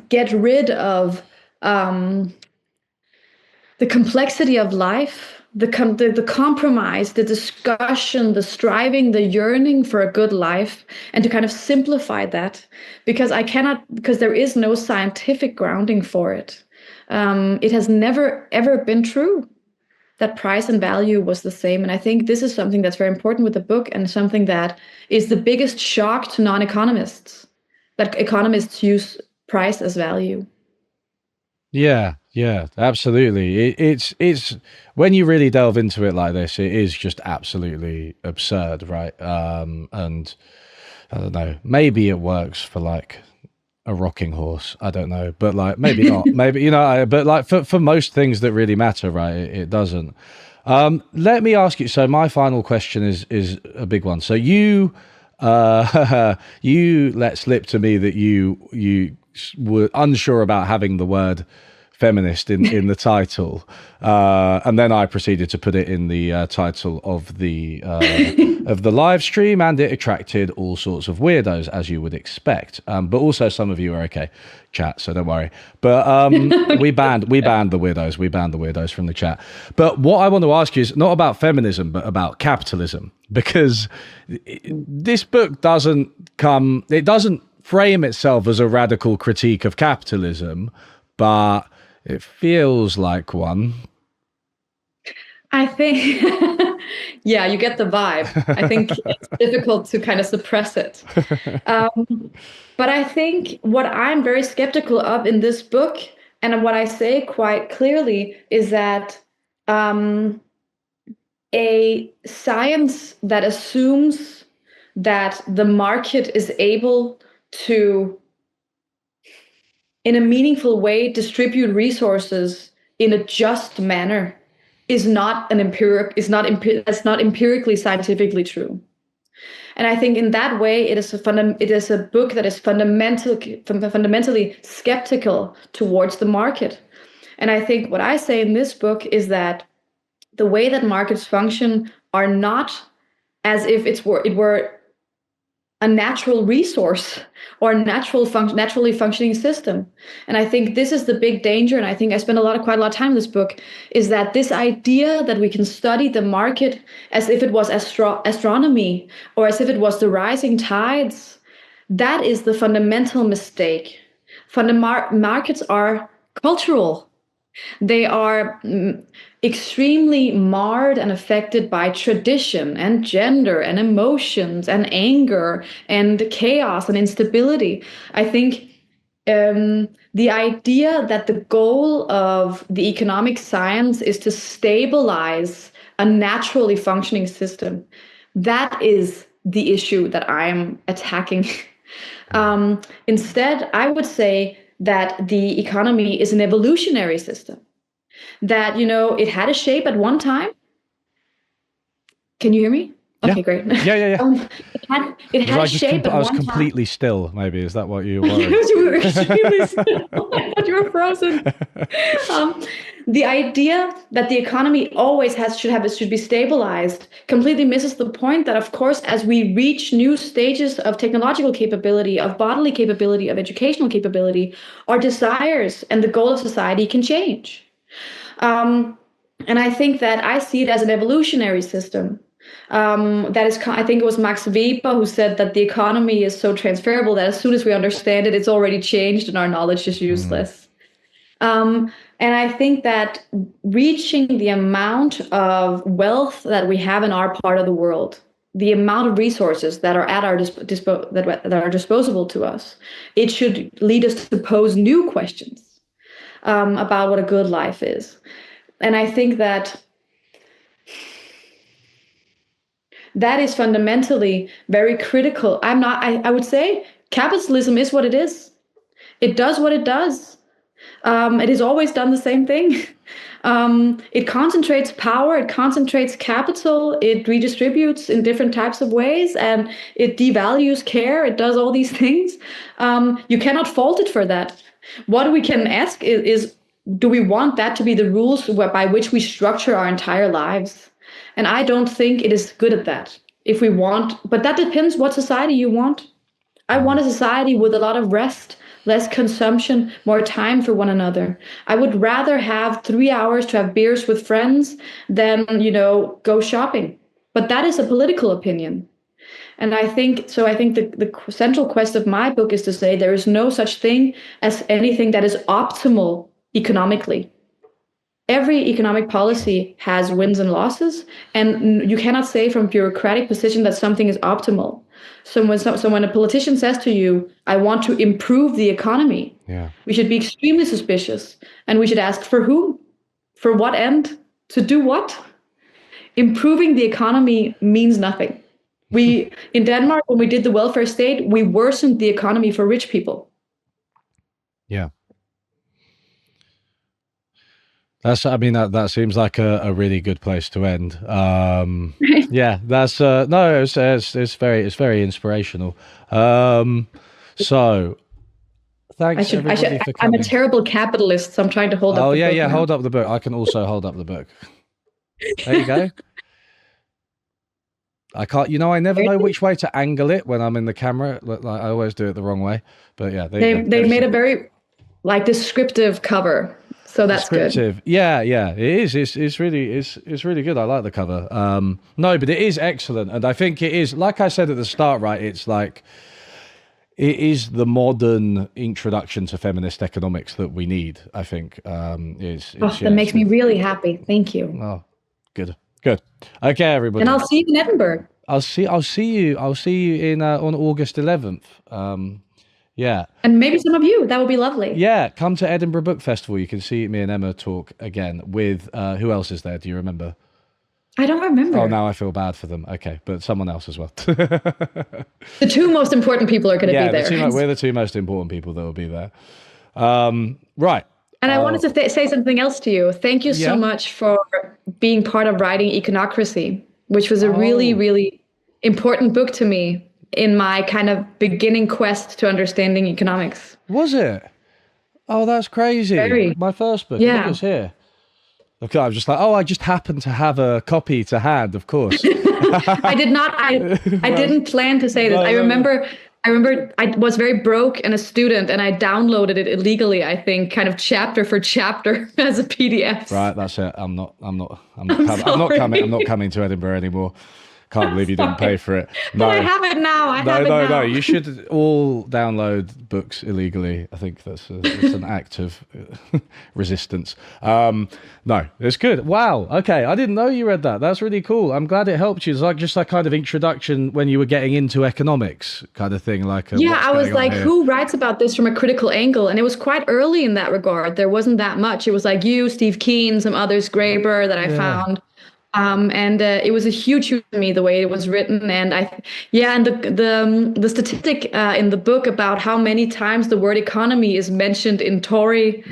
get rid of the complexity of life, the compromise, the discussion, the striving, the yearning for a good life, and to kind of simplify that, because there is no scientific grounding for it. It has never, ever been true that price and value was the same. And I think this is something that's very important with the book, and something that is the biggest shock to non-economists, that economists use price as value. Yeah, absolutely. It's when you really delve into it like this, it is just absolutely absurd, right? And I don't know, maybe it works for like a rocking horse. I don't know, but like maybe not. Maybe, but like for most things that really matter, right? It doesn't. Let me ask you. So my final question is a big one. So you you let slip to me that you were unsure about having the word feminist in the title, and then I proceeded to put it in the title of the live stream, and it attracted all sorts of weirdos, as you would expect. But also some of you are okay, chat, so don't worry. But we banned the weirdos. We banned the weirdos from the chat. But what I want to ask you is not about feminism, but about capitalism, because this book doesn't frame itself as a radical critique of capitalism, but it feels like one. I think, yeah, you get the vibe. I think it's difficult to kind of suppress it. But I think what I'm very skeptical of in this book, and what I say quite clearly, is that a science that assumes that the market is able to, in a meaningful way, distribute resources in a just manner is not empirically scientifically true. And I think in that way, it is a book that is fundamentally skeptical towards the market. And I think what I say in this book is that the way that markets function are not as if it were a natural resource or a naturally functioning system. And I think this is the big danger. And I think I spent quite a lot of time in this book, is that this idea that we can study the market as if it was astronomy, or as if it was the rising tides, that is the fundamental mistake. Markets are cultural. They are extremely marred and affected by tradition and gender and emotions and anger and chaos and instability. I think the idea that the goal of the economic science is to stabilize a naturally functioning system, that is the issue that I'm attacking. Instead, I would say that the economy is an evolutionary system, that, it had a shape at one time. Can you hear me? Okay, great. Yeah. it had shape at I was one time. completely still. Maybe is that what you were? You were extremely still. I thought you were frozen. The idea that the economy always should be stabilized completely misses the point that, of course, as we reach new stages of technological capability, of bodily capability, of educational capability, our desires and the goal of society can change. And I think that I see it as an evolutionary system. I think it was Max Weber who said that the economy is so transferable that as soon as we understand it, it's already changed and our knowledge is useless. And I think that reaching the amount of wealth that we have in our part of the world, the amount of resources that are at our that are disposable to us, it should lead us to pose new questions about what a good life is. And I think that is fundamentally very critical. I would say capitalism is what it is. It does what it does. It has always done the same thing. It concentrates power, it concentrates capital, it redistributes in different types of ways, and it devalues care. It does all these things. You cannot fault it for that. What we can ask is do we want that to be the rules by which we structure our entire lives? And I don't think it is good at that. But that depends what society you want. I want a society with a lot of rest, less consumption, more time for one another. I would rather have 3 hours to have beers with friends than, go shopping. But that is a political opinion. And I think the central quest of my book is to say there is no such thing as anything that is optimal economically. Every economic policy has wins and losses, and you cannot say from a bureaucratic position that something is optimal. So when a politician says to you, I want to improve the economy, we should be extremely suspicious, and we should ask for who? For what end? To do what? Improving the economy means nothing. In Denmark, when we did the welfare state, we worsened the economy for rich people. Yeah. That seems like a really good place to end. Yeah, that's no, it's very inspirational. So thanks everybody for coming. I'm a terrible capitalist, so I'm trying to hold up the book. Yeah, hold up the book. I can also hold up the book. There you go. I can't, I never know which way to angle it when I'm in the camera. Like I always do it the wrong way. But yeah, they made a very descriptive cover. So that's good. Yeah, it is. It's really good. I like the cover. No, but it is excellent, and I think it is. Like I said at the start, right? It's like it is the modern introduction to feminist economics that we need. I think that makes me really happy. Thank you. Oh, good. Okay, everybody. And I'll see you in Edinburgh. I'll see you in on August 11th. Yeah. And maybe some of you. That would be lovely. Yeah. Come to Edinburgh Book Festival. You can see me and Emma talk again with, who else is there? Do you remember? I don't remember. Oh, now I feel bad for them. Okay. But someone else as well. The two most important people are going to be there. We're the two most important people that will be there. Right. And I wanted to say something else to you. Thank you so much for being part of writing Econocracy, which was a really, really important book to me in my kind of beginning quest to understanding economics. Was it? Oh, that's crazy. Very. My first book. Yeah. It was here. Okay, I was just like, I just happened to have a copy to hand, of course. I did not. I didn't plan to say this. I remember I was very broke and a student, and I downloaded it illegally, I think, kind of chapter for chapter as a PDF. Right, that's it. I'm not coming to Edinburgh anymore. Can't believe you didn't pay for it. No, I have it now. No. You should all download books illegally. I think it's an act of resistance. No, it's good. Wow. Okay, I didn't know you read that. That's really cool. I'm glad it helped you. It's like just that kind of introduction when you were getting into economics, kind of thing. I was like, who writes about this from a critical angle? And it was quite early in that regard. There wasn't that much. It was like you, Steve Keen, some others, Graeber that I found. And it was a huge to me the way it was written, and the statistic in the book about how many times the word economy is mentioned in Tory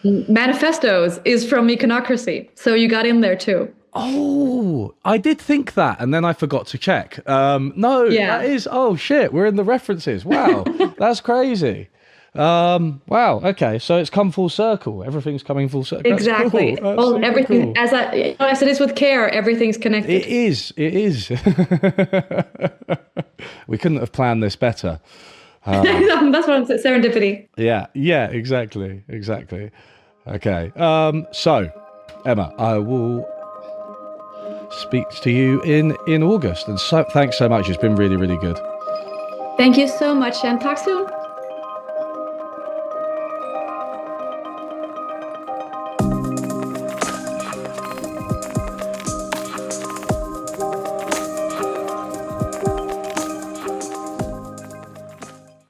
manifestos is from Econocracy. So you got in there too. Oh, I did think that, and then I forgot to check. No, Yeah. that is, oh shit, we're in the references. Wow, that's crazy. Wow, okay, so it's come full circle. Everything's coming full circle. Exactly. That's cool. That's Well, super everything, cool. as it is with care, everything's connected. It is. It is. We couldn't have planned this better. That's what I'm saying. Serendipity. Yeah. Yeah. Exactly. Exactly. Okay. So, Emma, I will speak to you in August. And so, thanks so much. It's been really, really good. Thank you so much, and talk soon.